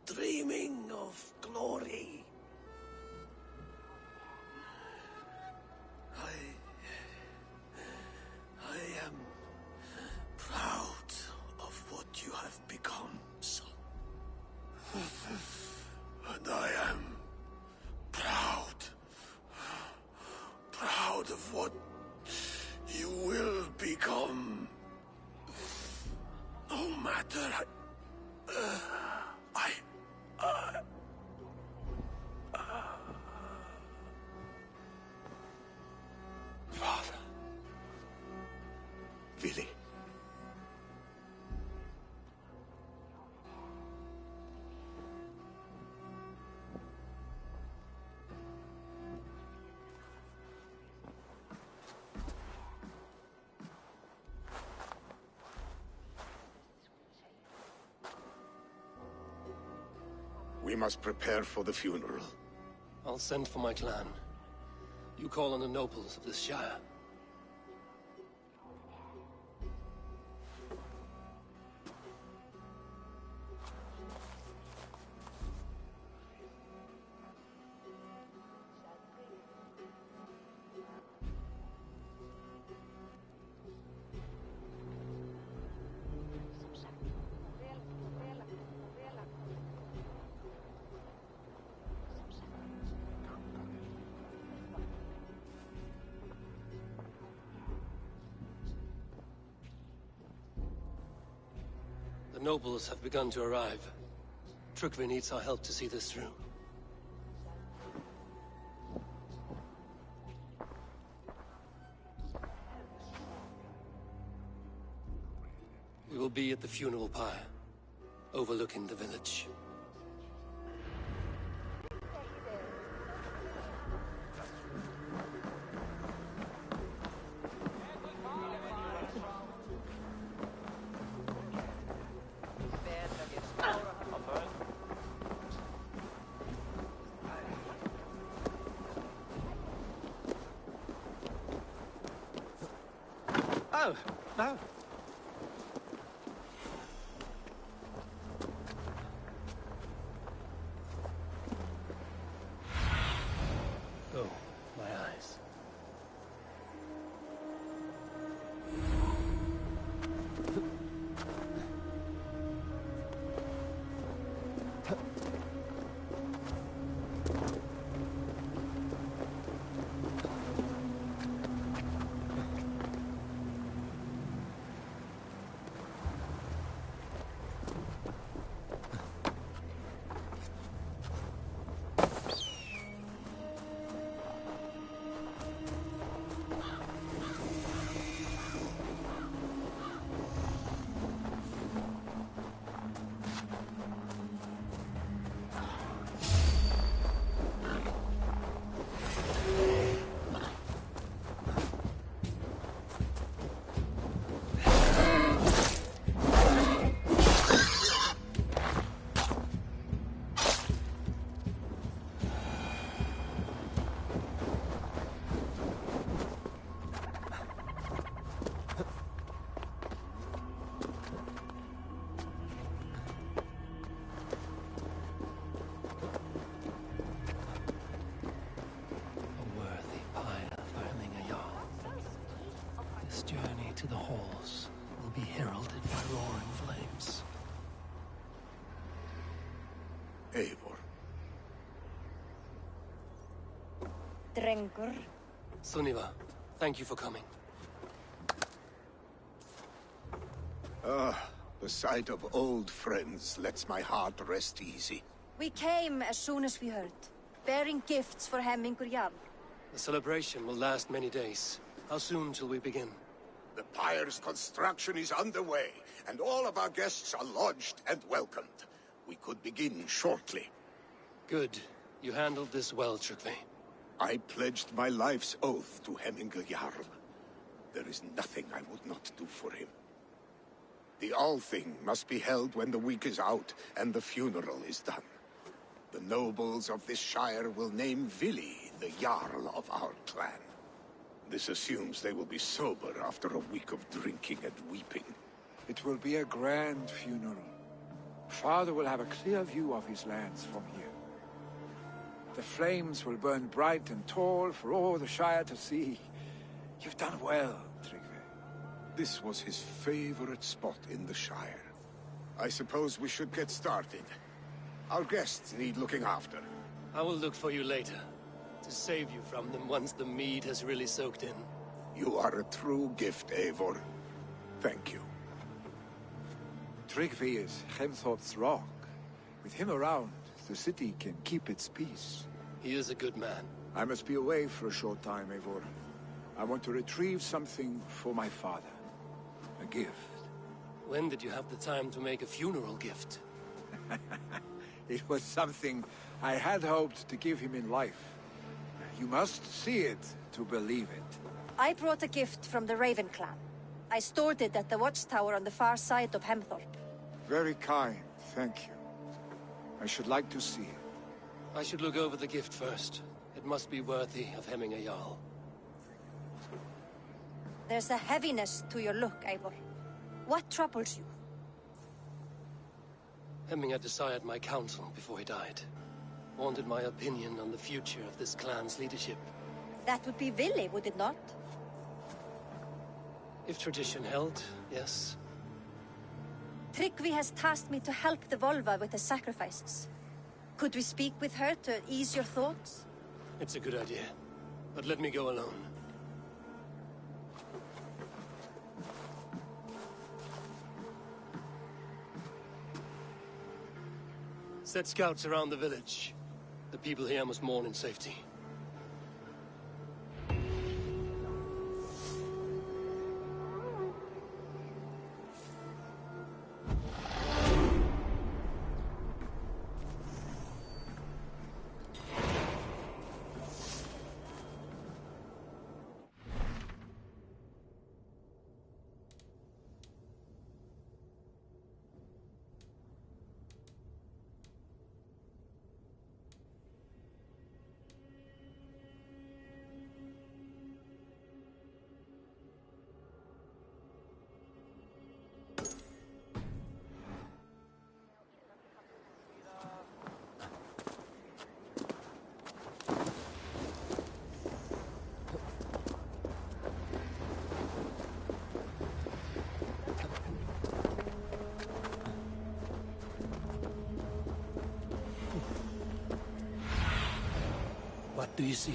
dreaming of glory. I am proud of what you have become, son. And I am proud of what you will become. No matter Father. Willy. We must prepare for the funeral. I'll send for my clan. You call on the nobles of this shire. The nobles have begun to arrive. Trukvi needs our help to see this through. We will be at the funeral pyre, overlooking the village. Oh, no. Oh, my eyes. Drengur. Sunniva, thank you for coming. The sight of old friends lets my heart rest easy. We came as soon as we heard, bearing gifts for Hemmingur Jarl. The celebration will last many days. How soon shall we begin? The pyre's construction is underway, and all of our guests are lodged and welcomed. We could begin shortly. Good. You handled this well, Trygve. I pledged my life's oath to Hemmingur Jarl. There is nothing I would not do for him. The Althing must be held when the week is out and the funeral is done. The nobles of this shire will name Vili the Jarl of our clan. This assumes they will be sober after a week of drinking and weeping. It will be a grand funeral. Father will have a clear view of his lands from here. The flames will burn bright and tall for all the Shire to see. You've done well, Trygve. This was his favorite spot in the Shire. I suppose we should get started. Our guests need looking after. I will look for you later, to save you from them once the mead has really soaked in. You are a true gift, Eivor. Thank you. Trygve is Hemthorpe's rock. With him around, the city can keep its peace. He is a good man. I must be away for a short time, Eivor. I want to retrieve something for my father. A gift. When did you have the time to make a funeral gift? It was something I had hoped to give him in life. You must see it to believe it. I brought a gift from the Raven clan. I stored it at the watchtower on the far side of Hemthorpe. Very kind, thank you. I should like to see it. I should look over the gift first. It must be worthy of Hemmingur Jarl. There's a heaviness to your look, Eivor. What troubles you? Hemmingur desired my counsel before he died. Wanted my opinion on the future of this clan's leadership. That would be Vili, would it not? If tradition held, yes. Trygve has tasked me to help the Volva with the sacrifices. Could we speak with her to ease your thoughts? It's a good idea. But let me go alone. Set scouts around the village. The people here must mourn in safety. What do you see?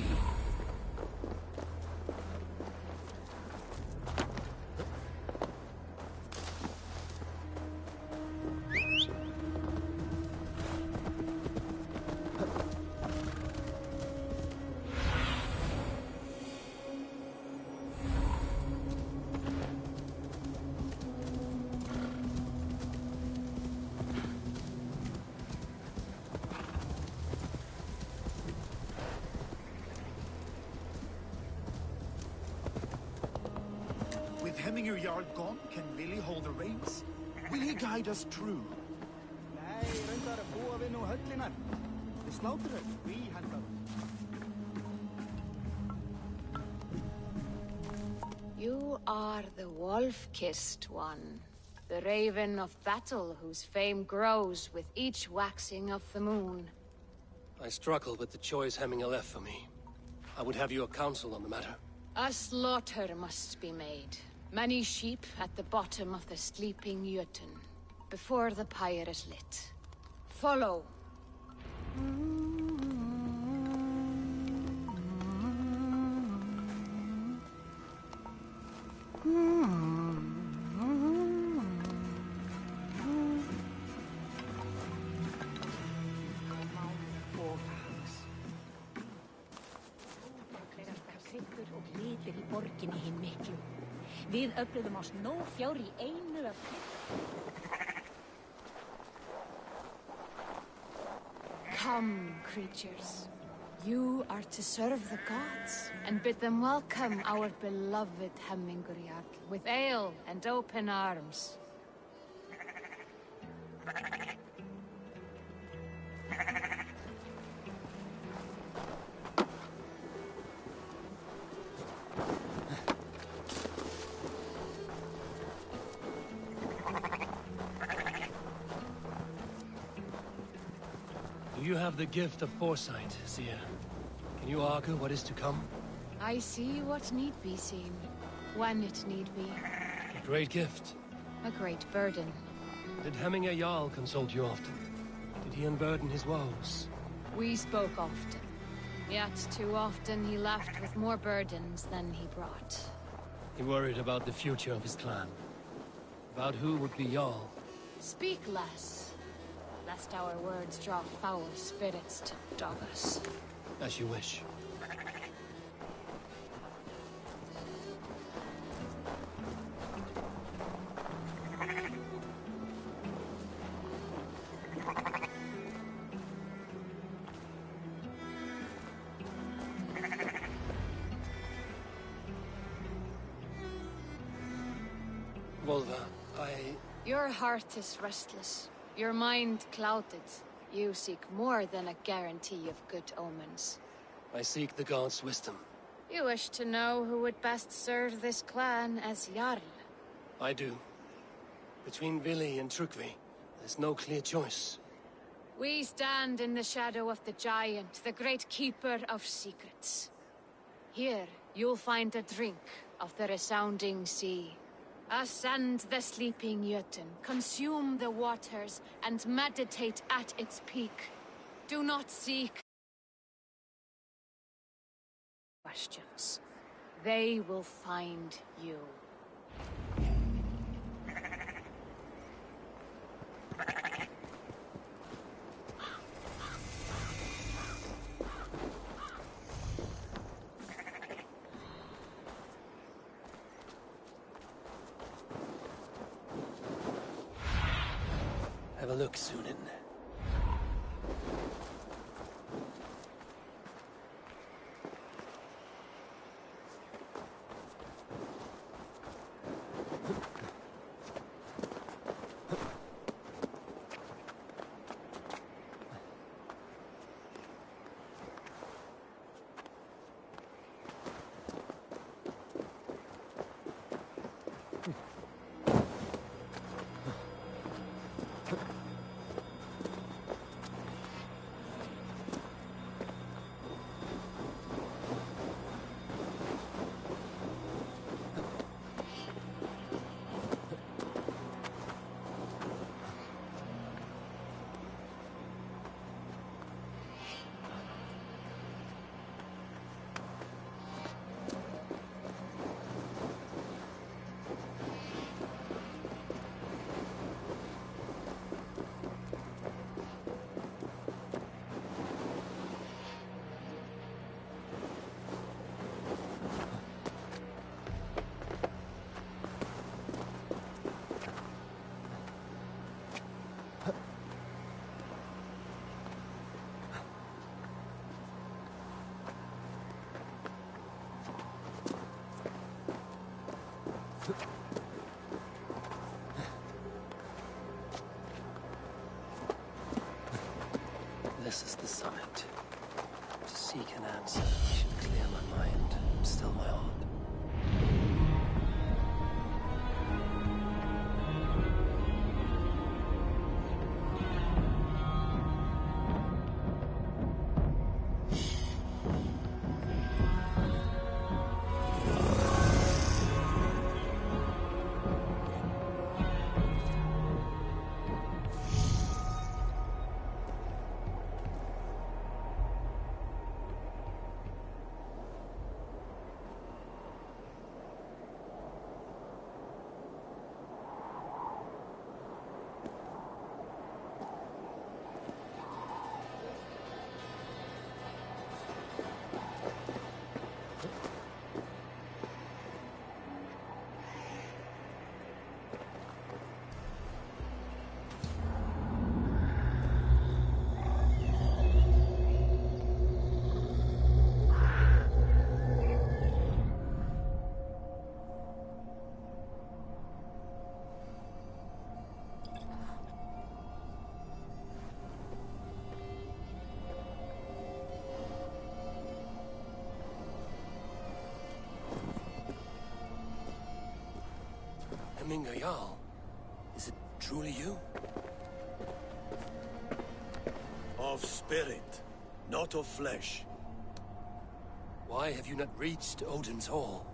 With Hemmingur Jarl gone, can Vili hold the reins? Will he guide us true? Nei, reyndar búa við nú höllinar. Við slátrun, við hendar. You are the wolf-kissed one. The raven of battle whose fame grows with each waxing of the moon. I struggle with the choice Hemmingur left for me. I would have your counsel on the matter. A slaughter must be made. Many sheep at the bottom of the sleeping Jötun, before the pyre is lit. Follow. borginni hinn miklu. Við öfluðum oss nóg fjár í einu af... Come, creatures. You are to serve the gods, and bid them welcome our beloved Hemmingurjarl with ale and open arms. You have the gift of foresight, Seer. Can you argue what is to come? I see what need be seen, when it need be. A great gift. A great burden. Did Hemminger Jarl consult you often? Did he unburden his woes? We spoke often. Yet too often he left with more burdens than he brought. He worried about the future of his clan. About who would be Jarl. Speak less, lest our words draw foul spirits to dog us. As you wish. Volva, Your heart is restless. Your mind clouded. You seek more than a guarantee of good omens. I seek the gods' wisdom. You wish to know who would best serve this clan as Jarl. I do. Between Vili and Trukvi, there's no clear choice. We stand in the shadow of the giant, the great keeper of secrets. Here, you'll find a drink of the resounding sea. Ascend the sleeping Jötun, consume the waters, and meditate at its peak. Do not seek questions. They will find you. Have a look, Sunan. This is the summit. To seek an answer, I should clear my mind, still my heart. Hemminger Jarl. Is it truly you? Of spirit, not of flesh. Why have you not reached Odin's Hall?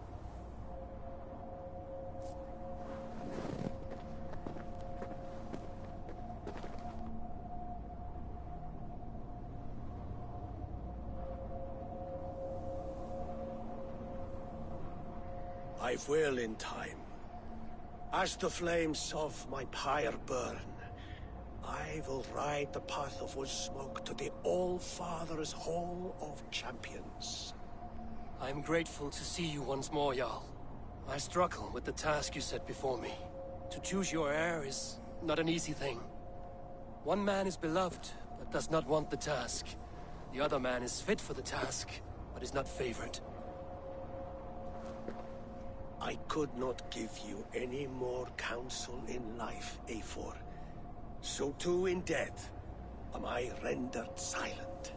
I will in time. As the flames of my pyre burn, I will ride the path of wood smoke to the All-Father's Hall of Champions. I am grateful to see you once more, Jarl. I struggle with the task you set before me. To choose your heir is not an easy thing. One man is beloved, but does not want the task. The other man is fit for the task, but is not favored. I could not give you any more counsel in life, Eivor. So too in death am I rendered silent.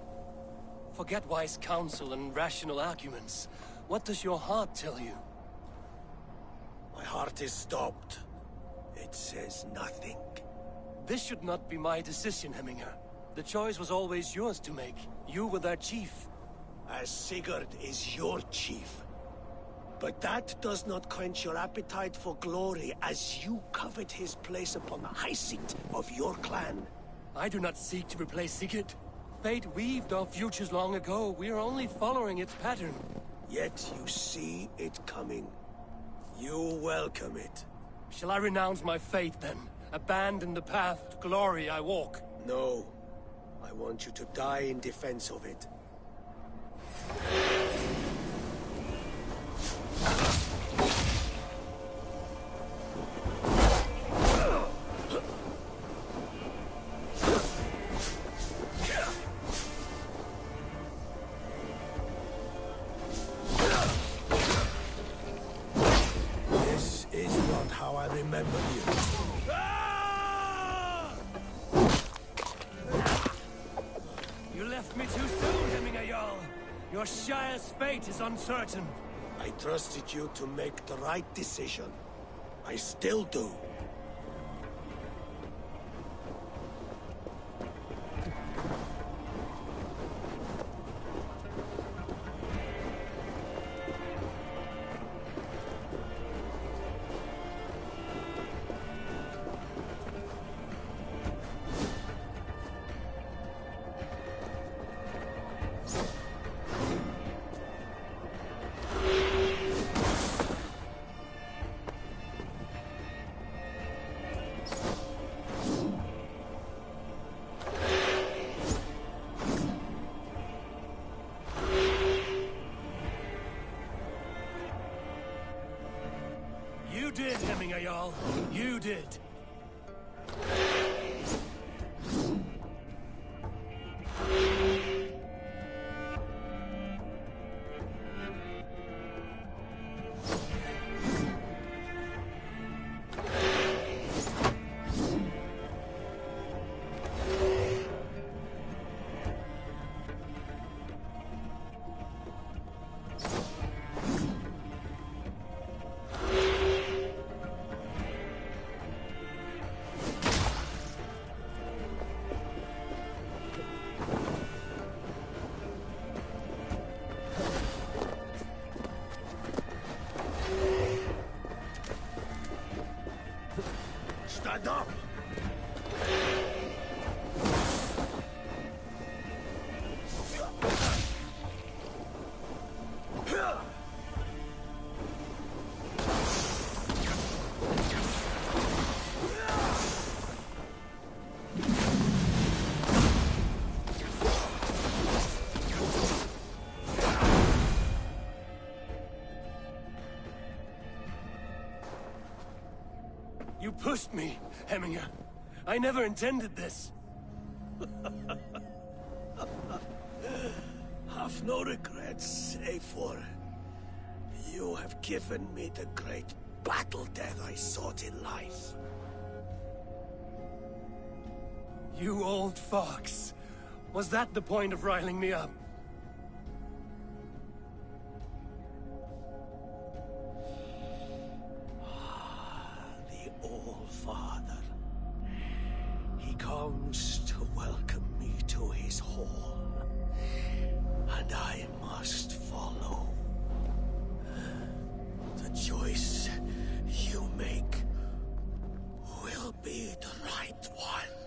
Forget wise counsel and rational arguments. What does your heart tell you? My heart is stopped. It says nothing. This should not be my decision, Hemminger. The choice was always yours to make. You were their chief. As Sigurd is your chief. But that does not quench your appetite for glory as you covet his place upon the high seat of your clan. I do not seek to replace Sigurd. Fate weaved our futures long ago. We are only following its pattern. Yet you see it coming. You welcome it. Shall I renounce my faith then? Abandon the path to glory I walk? No. I want you to die in defense of it. This is not how I remember you. You left me too soon, Hemminger Jarl. Your Shire's fate is uncertain. I trusted you to make the right decision. I still do. You did, Hemminger Jarl. You did. Stand up! You pushed me, Hemminger. I never intended this. Have no regrets, Eivor. You have given me the great battle death I sought in life. You old fox. Was that the point of riling me up? The longs to welcome me to his hall, and I must follow. The choice you make will be the right one.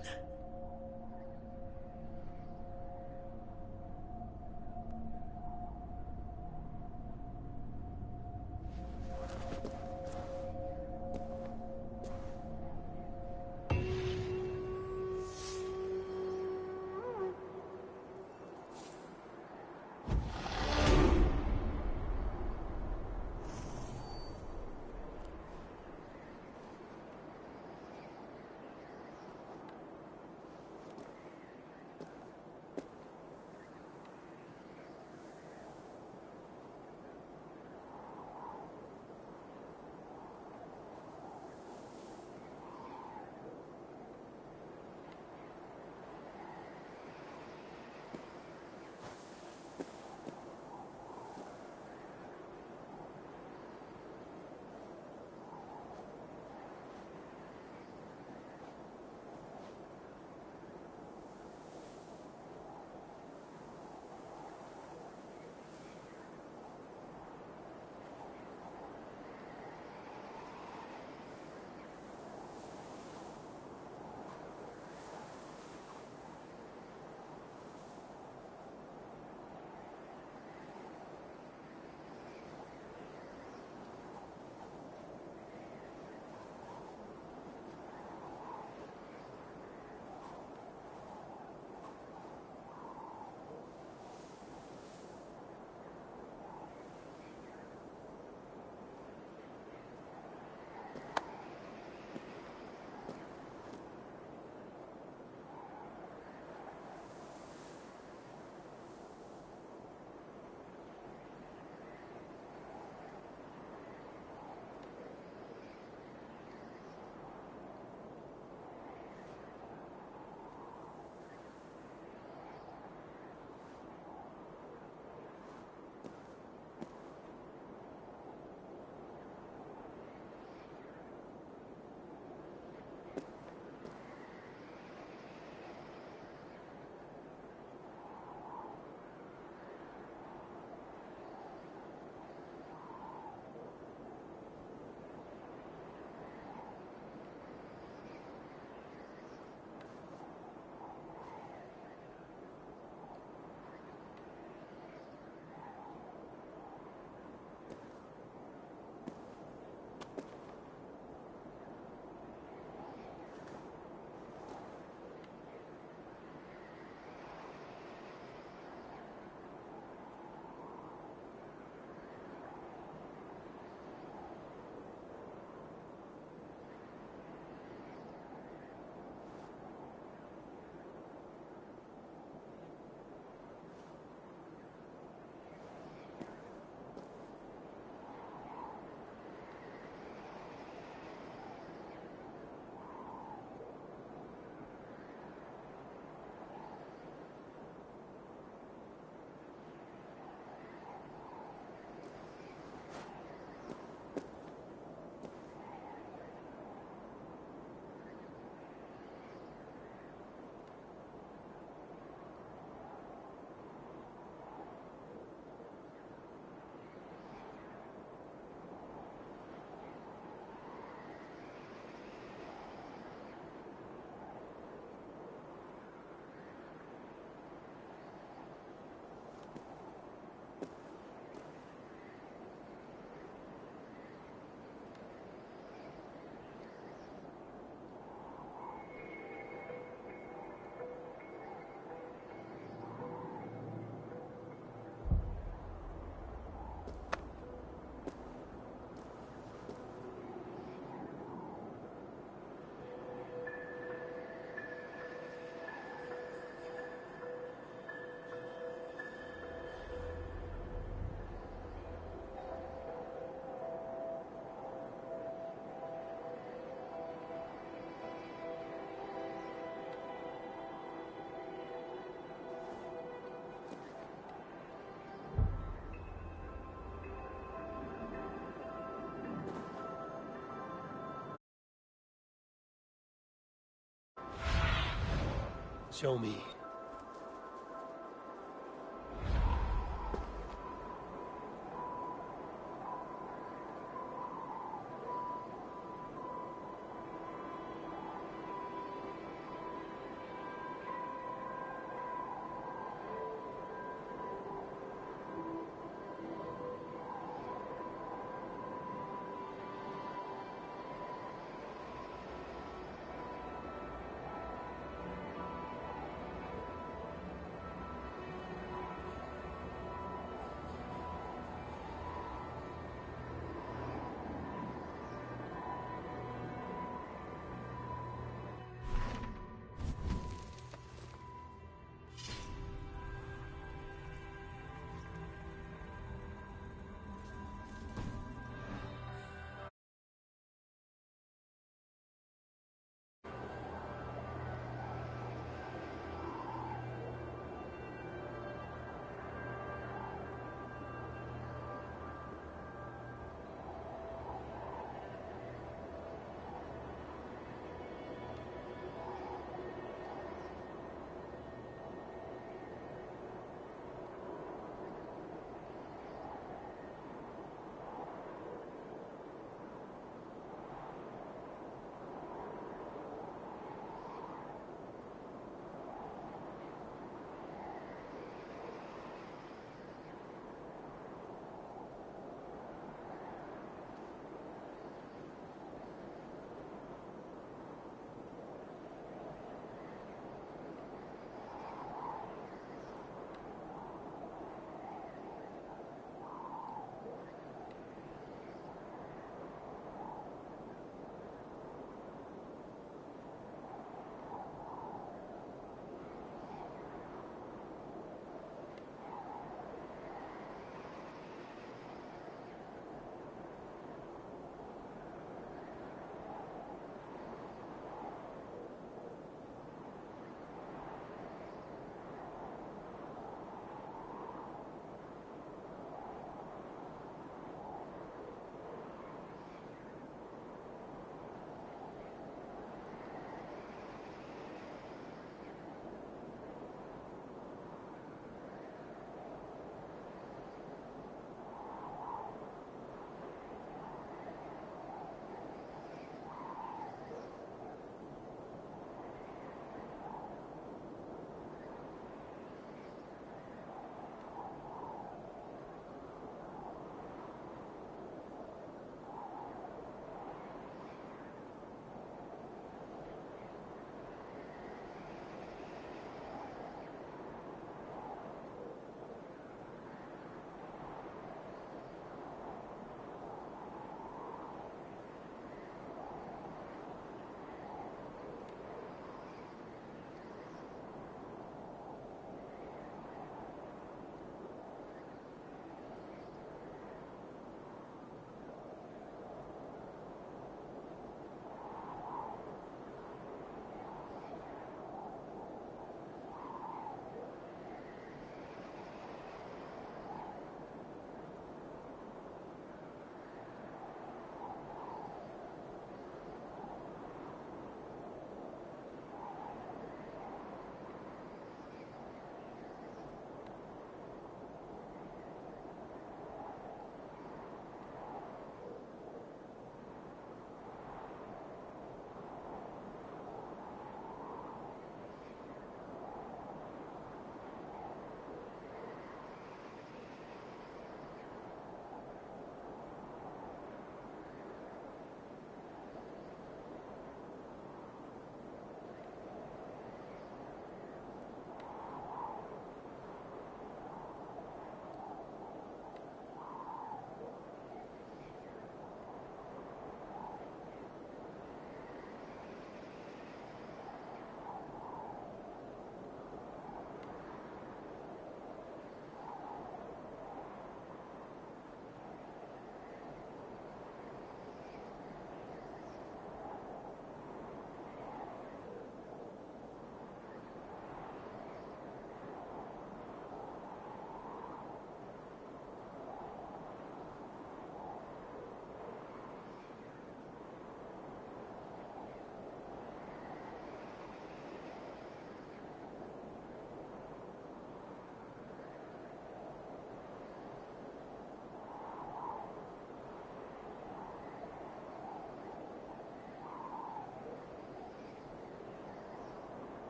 Show me.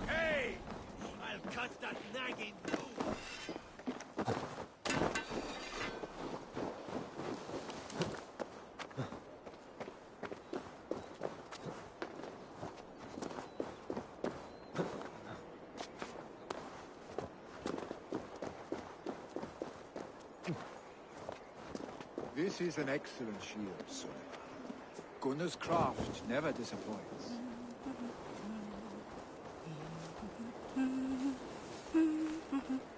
Hey! I'll cut that nagging too! This is an excellent shield, sir. Gunnar's craft never disappoints.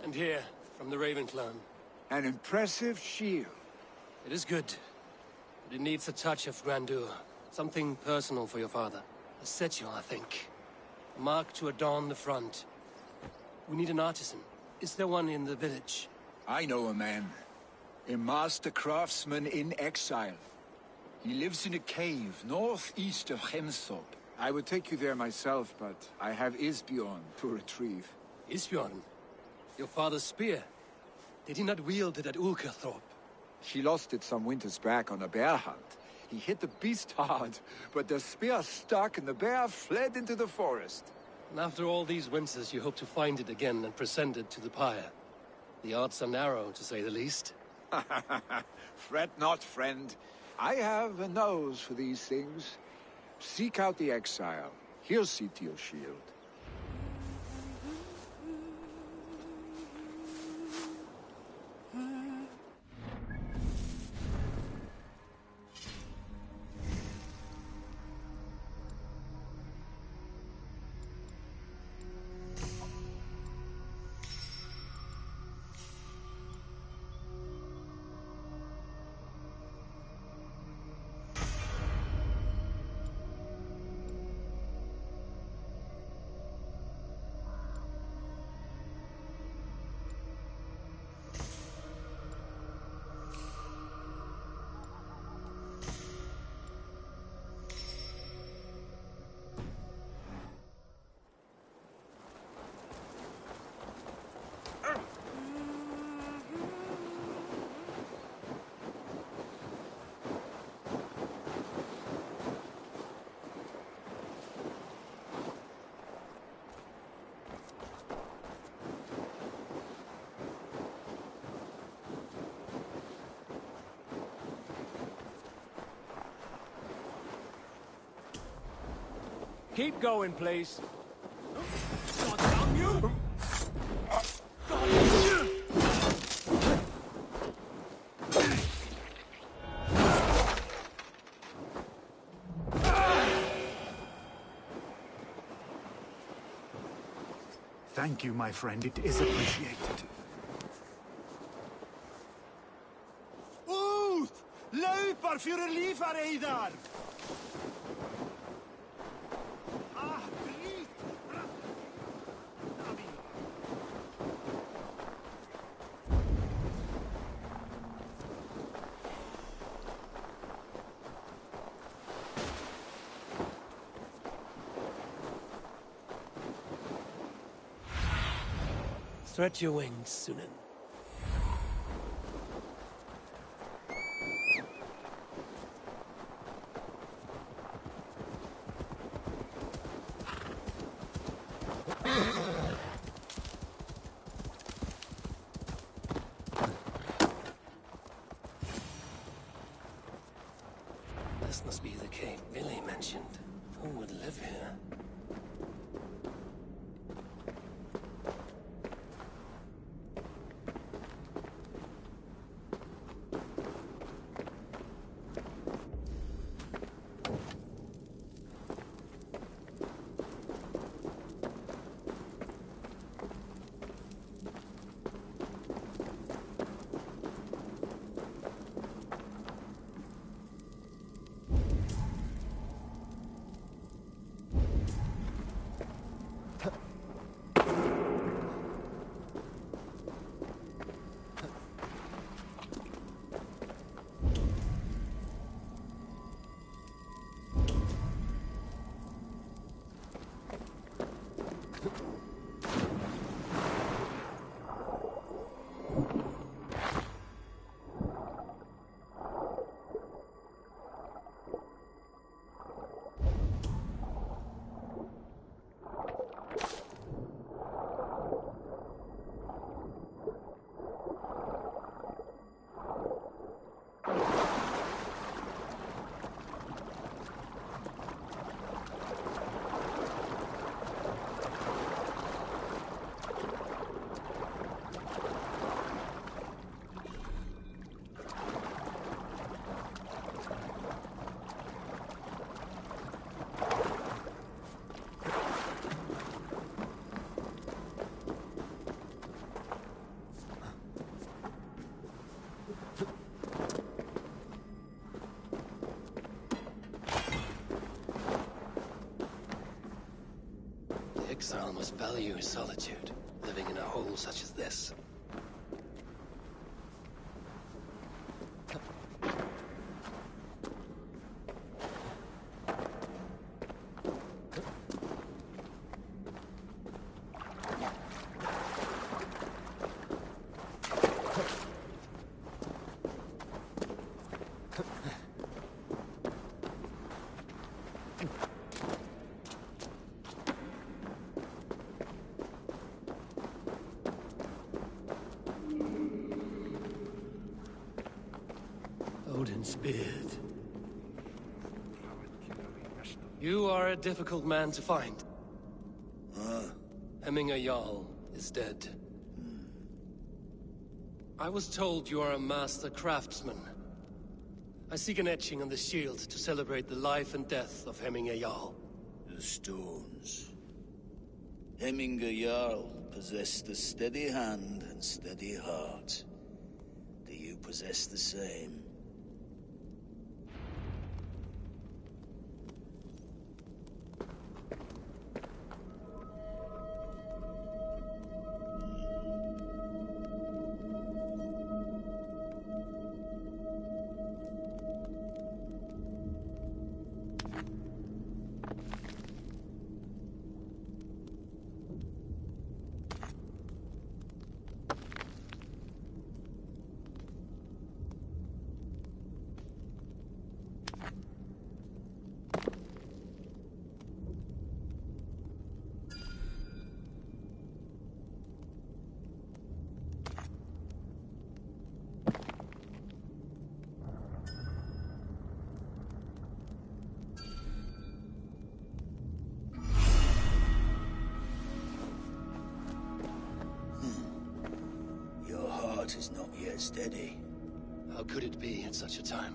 And here, from the Raven clan. An impressive shield. It is good, but it needs a touch of grandeur. Something personal for your father. A setule, I think. A mark to adorn the front. We need an artisan. Is there one in the village? I know a man. A master craftsman in exile. He lives in a cave northeast of Hemsop. I would take you there myself, but I have Isbjorn to retrieve. Isbjorn? Your father's spear? Did he not wield it at Ulkerthorpe? She lost it some winters back on a bear hunt. He hit the beast hard, but the spear stuck and the bear fled into the forest. And after all these winters, you hope to find it again and present it to the pyre. The odds are narrow, to say the least. Fret not, friend. I have a nose for these things. Seek out the exile. He'll see to your shield. Keep going, please. Thank you, my friend. It is appreciated. Ut! Løper for liv er ei der! Stretch your wings, Sunan. This must be the cave Billy mentioned. Who would live here? exile must value his solitude, living in a hole such as this. Odin's beard. You are a difficult man to find. Hemminger Jarl is dead. I was told you are a master craftsman. I seek an etching on the shield to celebrate the life and death of Hemminger Jarl. The stones. Hemminger Jarl possessed a steady hand and steady heart. Do you possess the same? Is not yet steady. How could it be at such a time?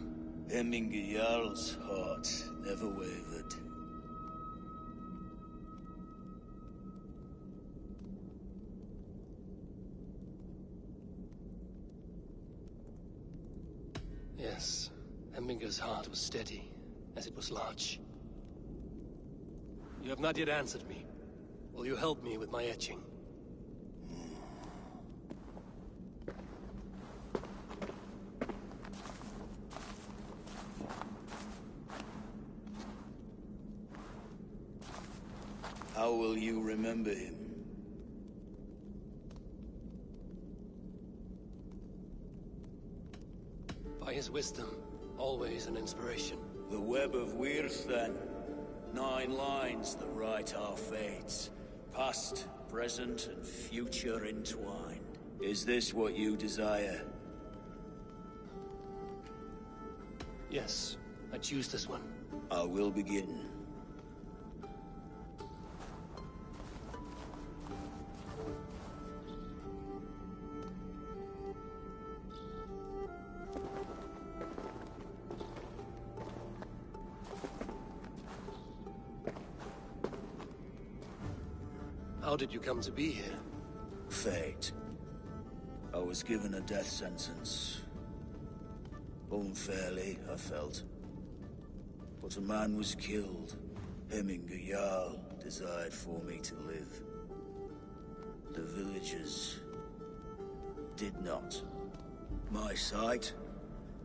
Hemminger Jarl's heart never wavered. Yes, Hemminger's heart was steady, as it was large. You have not yet answered me. Will you help me with my etching? How will you remember him? By his wisdom, always an inspiration. The web of Wirth, then. 9 lines that write our fates. Past, present, and future entwined. Is this what you desire? Yes, I choose this one. I will begin. How did you come to be here? Fate. I was given a death sentence. Unfairly, I felt. But a man was killed. Hemminger Jarl desired for me to live. The villagers did not. My sight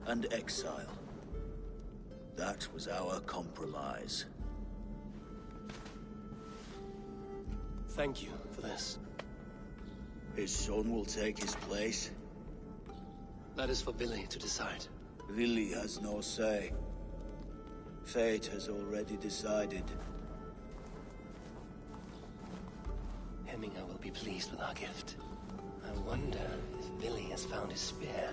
and exile. That was our compromise. Thank you for this. His son will take his place. That is for Vili to decide. Vili has no say. Fate has already decided. Hemminger will be pleased with our gift. I wonder if Vili has found his spear.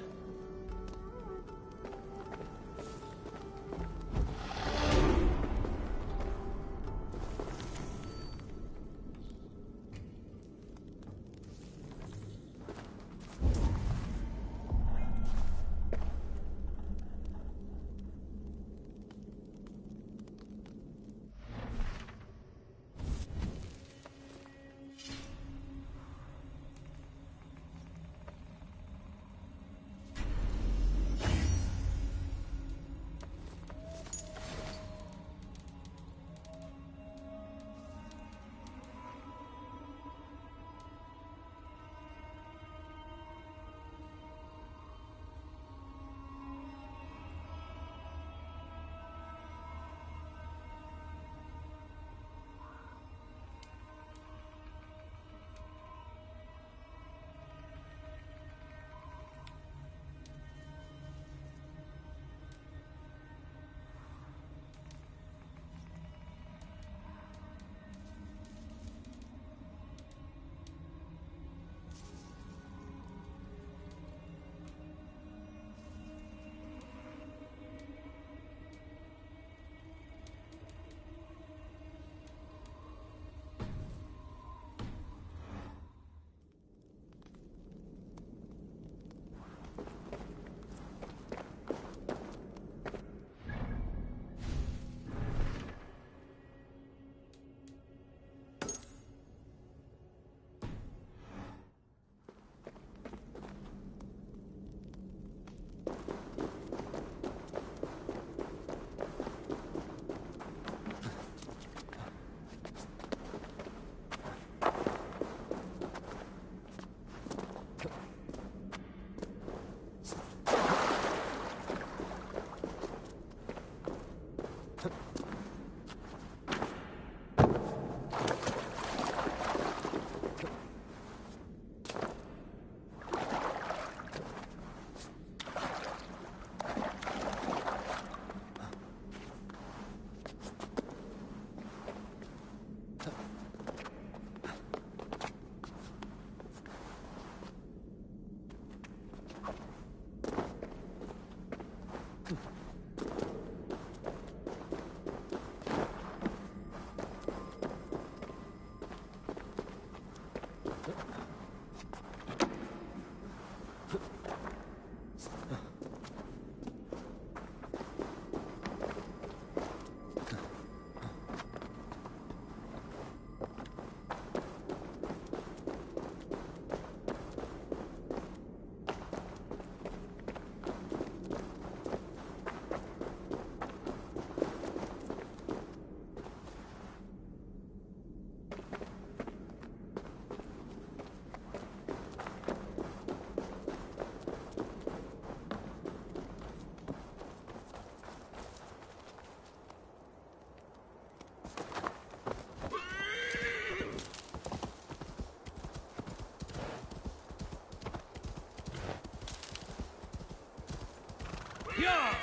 Yeah!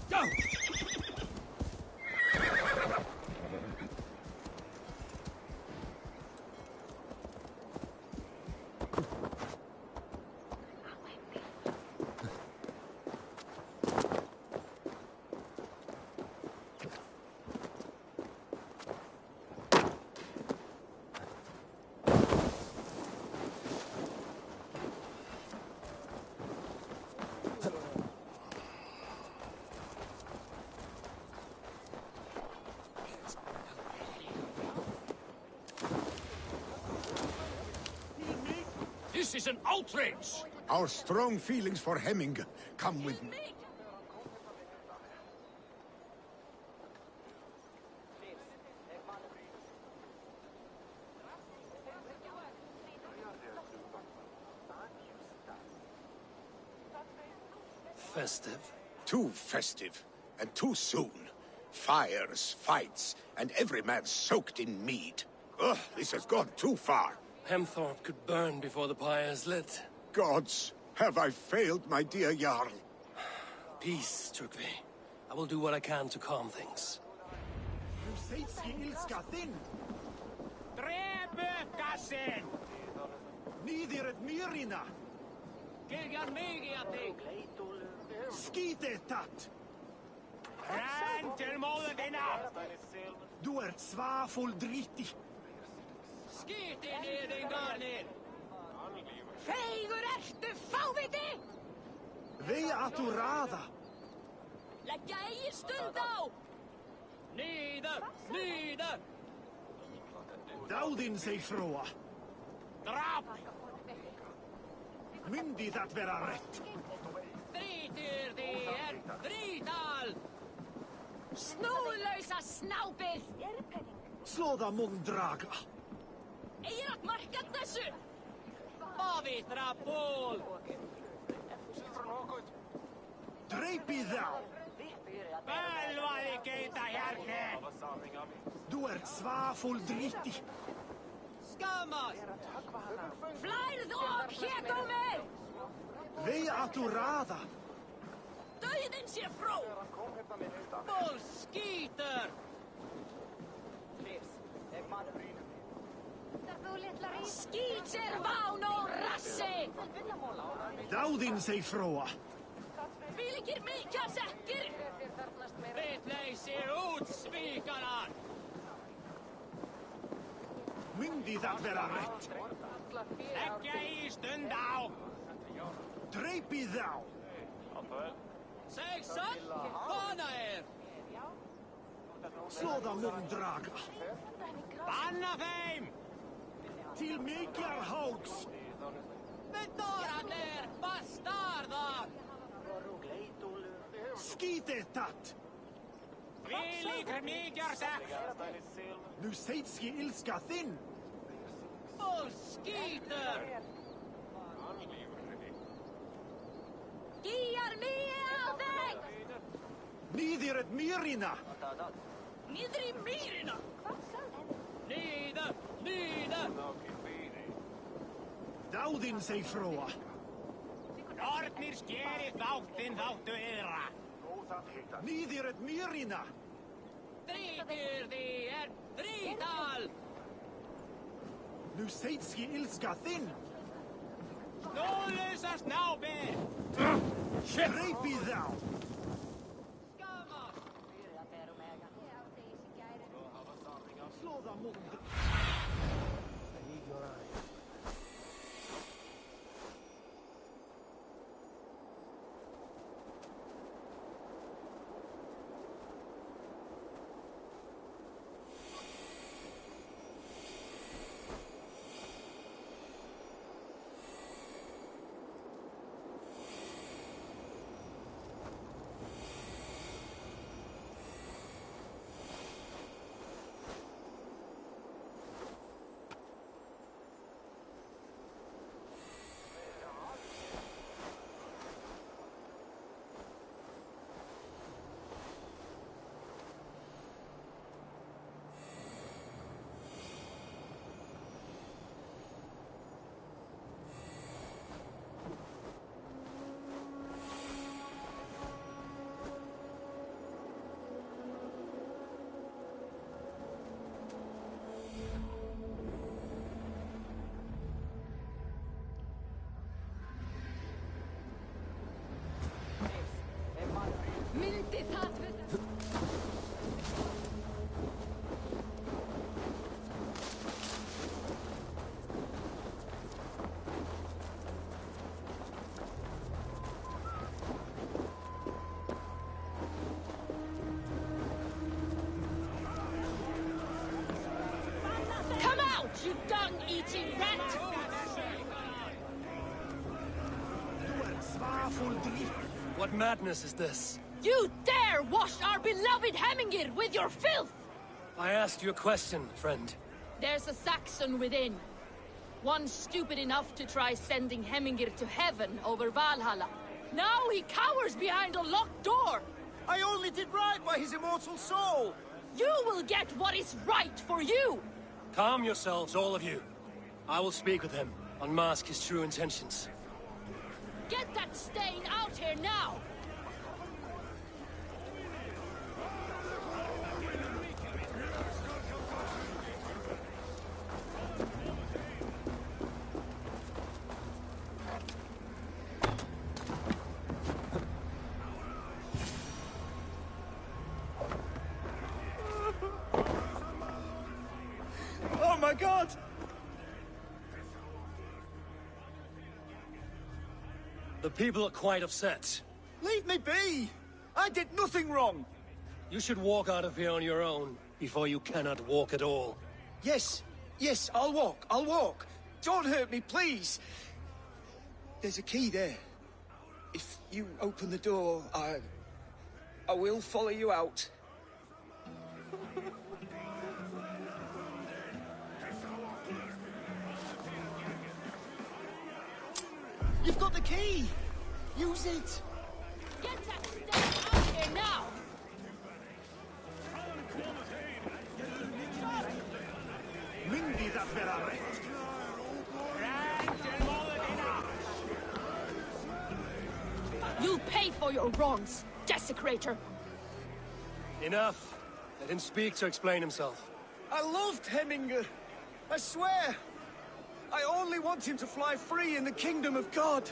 Go! This is an outrage! Our strong feelings for Hemming come with me. Festive? Too festive, and too soon. Fires, fights, and every man soaked in mead. Ugh, this has gone too far. Hemthorpe could burn before the pyre is lit. Gods, have I failed my dear Jarl? Peace, Turkvi. I will do what I can to calm things. Niidiret Mirina! Kirjan migiati! Skitetat! Räntelmoðina! Du ert svaful dritti! Skiti niðingarnir! Feigur ertu, fáviti! Vei aturada! Leggja eigin stund á! Niður! Niður! Dáðinn seg fróa! Drap! Myndi það vera rätt? Þrítir þér! Þrítal! Snúðlausa snápið! Slóða mun draga! Eigin að marka þessu! Pavitra pól! Dreipið þá! Völvaði geita hérna! Du ert svaful dritti! Skammast! Flærð og héttómi! Vei aturada! Dauðinn sé fró! Ból skítur! Skít sér ván og rassi! Dáðinn seg fróa! Fylgir mikja sekkir! Bitleysi út, svíkarar! Myndi það vera rätt? Leggja í stund á! Dreipið þá! Seg satt, hana er! Slóða mun draga! Banna þeim! Til miklar hóks! Bedårarnir, bastardar! Skitetat! Þvílíkur mikjarsek! Nu seitski ilska þinn! Ból skítur! Gíjar mýi á þeim! Niðiret Mirina! Niðri mýrina! Niður! Niður! Dáðinn seg fróa! Nornir skeri þáttinn þáttu yðra! Niðiret Mirina! Þrítir þér! Þrítal! Nu seitski ilska þinn! Snúðlausa snápir! Dreipið þá! Slóða mun draga! you dung-eating rat! What madness is this? You dare wash our beloved Hemingir with your filth! I asked you a question, friend. There's a Saxon within. One stupid enough to try sending Hemingir to heaven over Valhalla. Now he cowers behind a locked door! I only did right by his immortal soul! You will get what is right for you! Calm yourselves, all of you. I will speak with him, unmask his true intentions. Get that stain out here now! Oh my god! The people are quite upset. Leave me be! I did nothing wrong! You should walk out of here on your own, before you cannot walk at all. Yes, yes, I'll walk. Don't hurt me, please! There's a key there. If you open the door, I will follow you out. You've got the key! Use it! Get that stain out here now! You'll pay for your wrongs, desecrator! Enough. Let him speak to explain himself. I loved Hemingr. I swear. I only want him to fly free in the kingdom of God.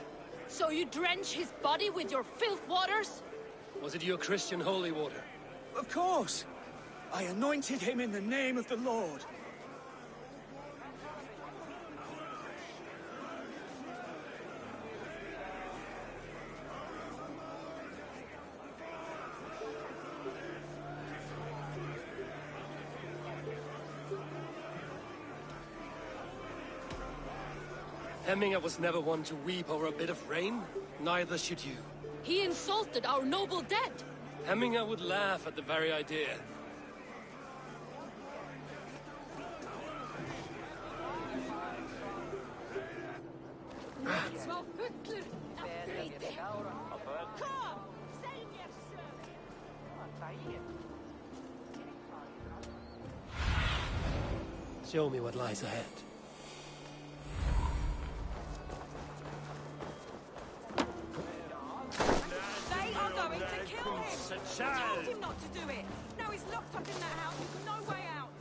So you drench his body with your filth waters? Was it your Christian holy water? Of course. I anointed him in the name of the Lord. Hemingr was never one to weep over a bit of rain. Neither should you. He insulted our noble dead! Hemingr would laugh at the very idea. Show me what lies ahead. They are going to kill him! I told him not to do it! Now he's locked up in that house with no way out!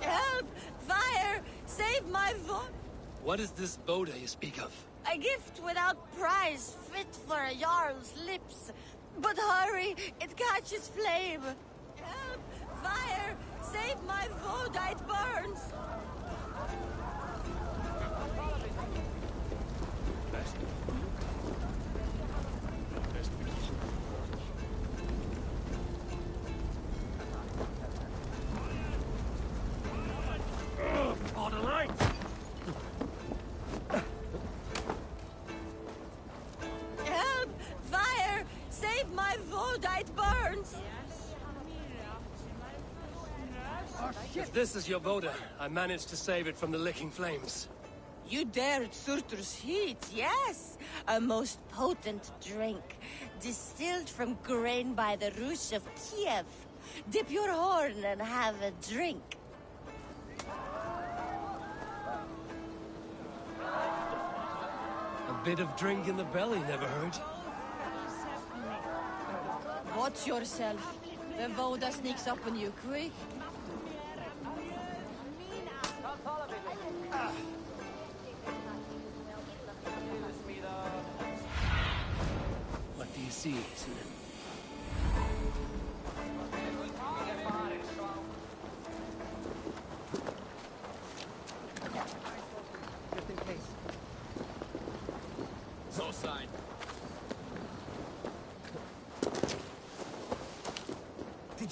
Help! Fire! Save my vote! What is this Boda you speak of? A gift without price, fit for a Jarl's lips. But hurry, it catches flame. Help! Fire! Save my vote, it burns! On the line! Help! Fire! Save my vote, it burns! If this is your Boda, I managed to save it from the licking flames. You dared Surtur's heat, yes! A most potent drink, distilled from grain by the Rus of Kiev. Dip your horn and have a drink. A bit of drink in the belly never hurt. Watch yourself. The Voda sneaks up on you quick. What do you see, Sunan? Just in case. No sign.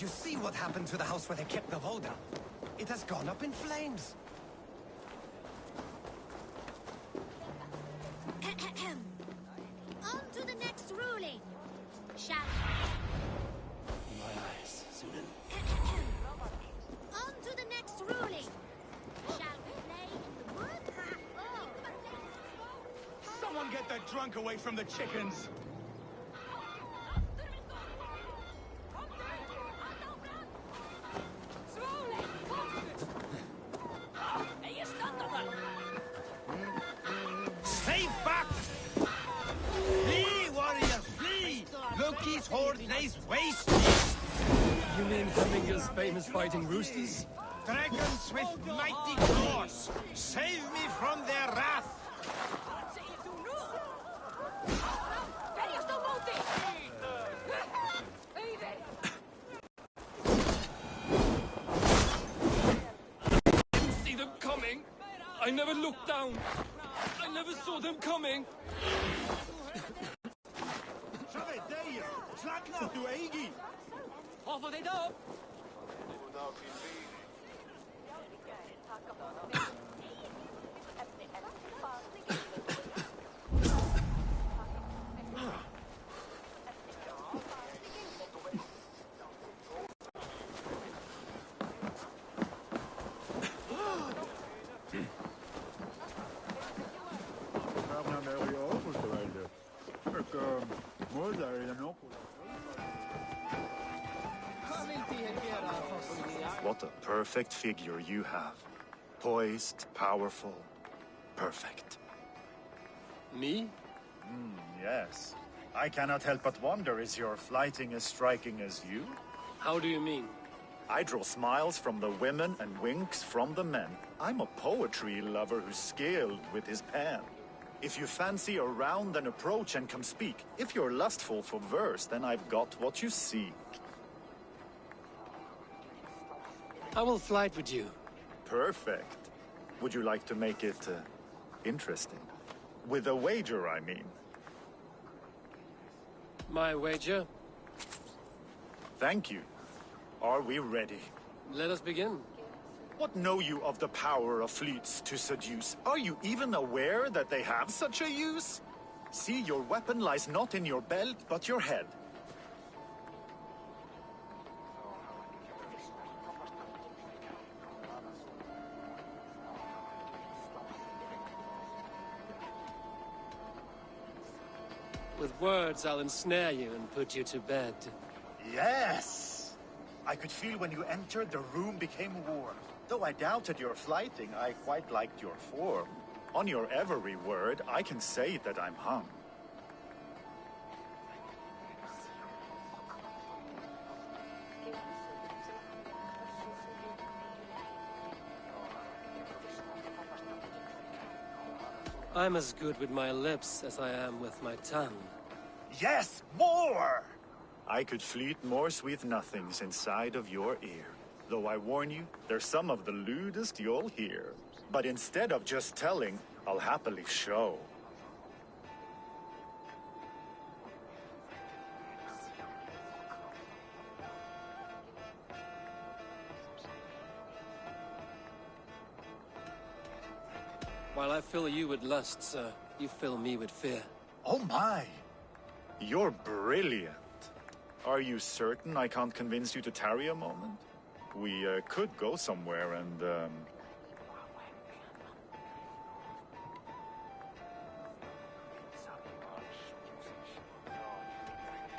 Did you see what happened to the house where they kept the Voda? It has gone up in flames. On to the next ruling. Shall My eyes, Sunan. On to the next ruling. Shall we play in the wood? Someone get that drunk away from the chickens! Stay back! Flee, warriors, flee! Loki's horde lays waste! You mean Hemminger's famous fighting roosters? Dragons with mighty claws! Save me from their wrath! Didn't see them coming. I never looked down. I never saw them coming. Off of it up! What a perfect figure you have. Poised, powerful, perfect. Me? Yes. I cannot help but wonder, is your flighting as striking as you? How do you mean? I draw smiles from the women and winks from the men. I'm a poetry lover who's skilled with his pen. If you fancy a round, then approach and come speak. If you're lustful for verse, then I've got what you seek. I will flight with you. Perfect. Would you like to make it interesting? With a wager, I mean. My wager? Thank you. Are we ready? Let us begin. What know you of the power of fleets to seduce? Are you even aware that they have such a use? See, your weapon lies not in your belt, but your head. With words, I'll ensnare you and put you to bed. Yes! I could feel when you entered, the room became warm. Though I doubted your flighting, I quite liked your form. On your every word, I can say that I'm hung. I'm as good with my lips as I am with my tongue. Yes, more! I could fleet more sweet nothings inside of your ear. Though I warn you, they're some of the lewdest you'll hear. But instead of just telling, I'll happily show. While I fill you with lust, sir, you fill me with fear. Oh my! You're brilliant. Are you certain I can't convince you to tarry a moment? We could go somewhere and,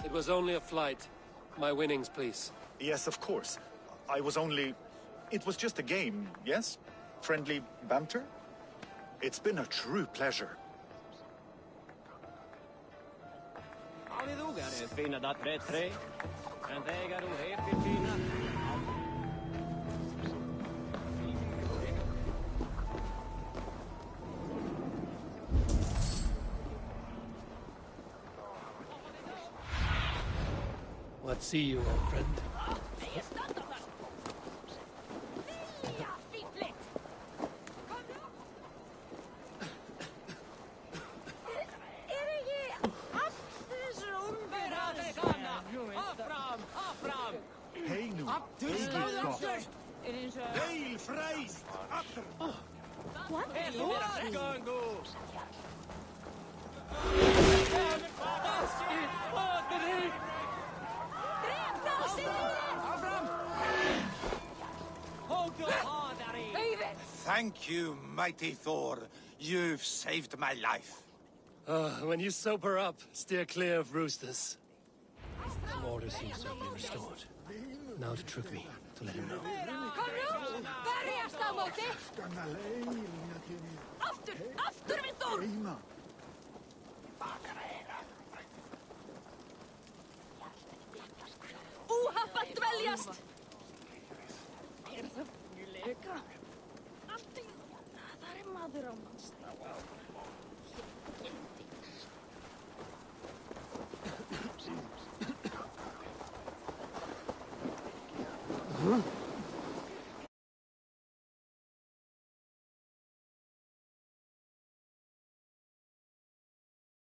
It was only a flight. My winnings, please. Yes, of course. I was only... It was just a game, yes? Friendly banter? It's been a true pleasure. What see you, old friend? Hey nu. Up to Hey, Scotland. gott. It is Hail Christ! What? Cercando! Hold your hard, Harry! Thank you, mighty Thor. You've saved my life. When you sober up, steer clear of roosters. Order seems to have been restored. Now to trick me, to let him know. After me, Thor! Úhappa dveljast! Það er maður á manns.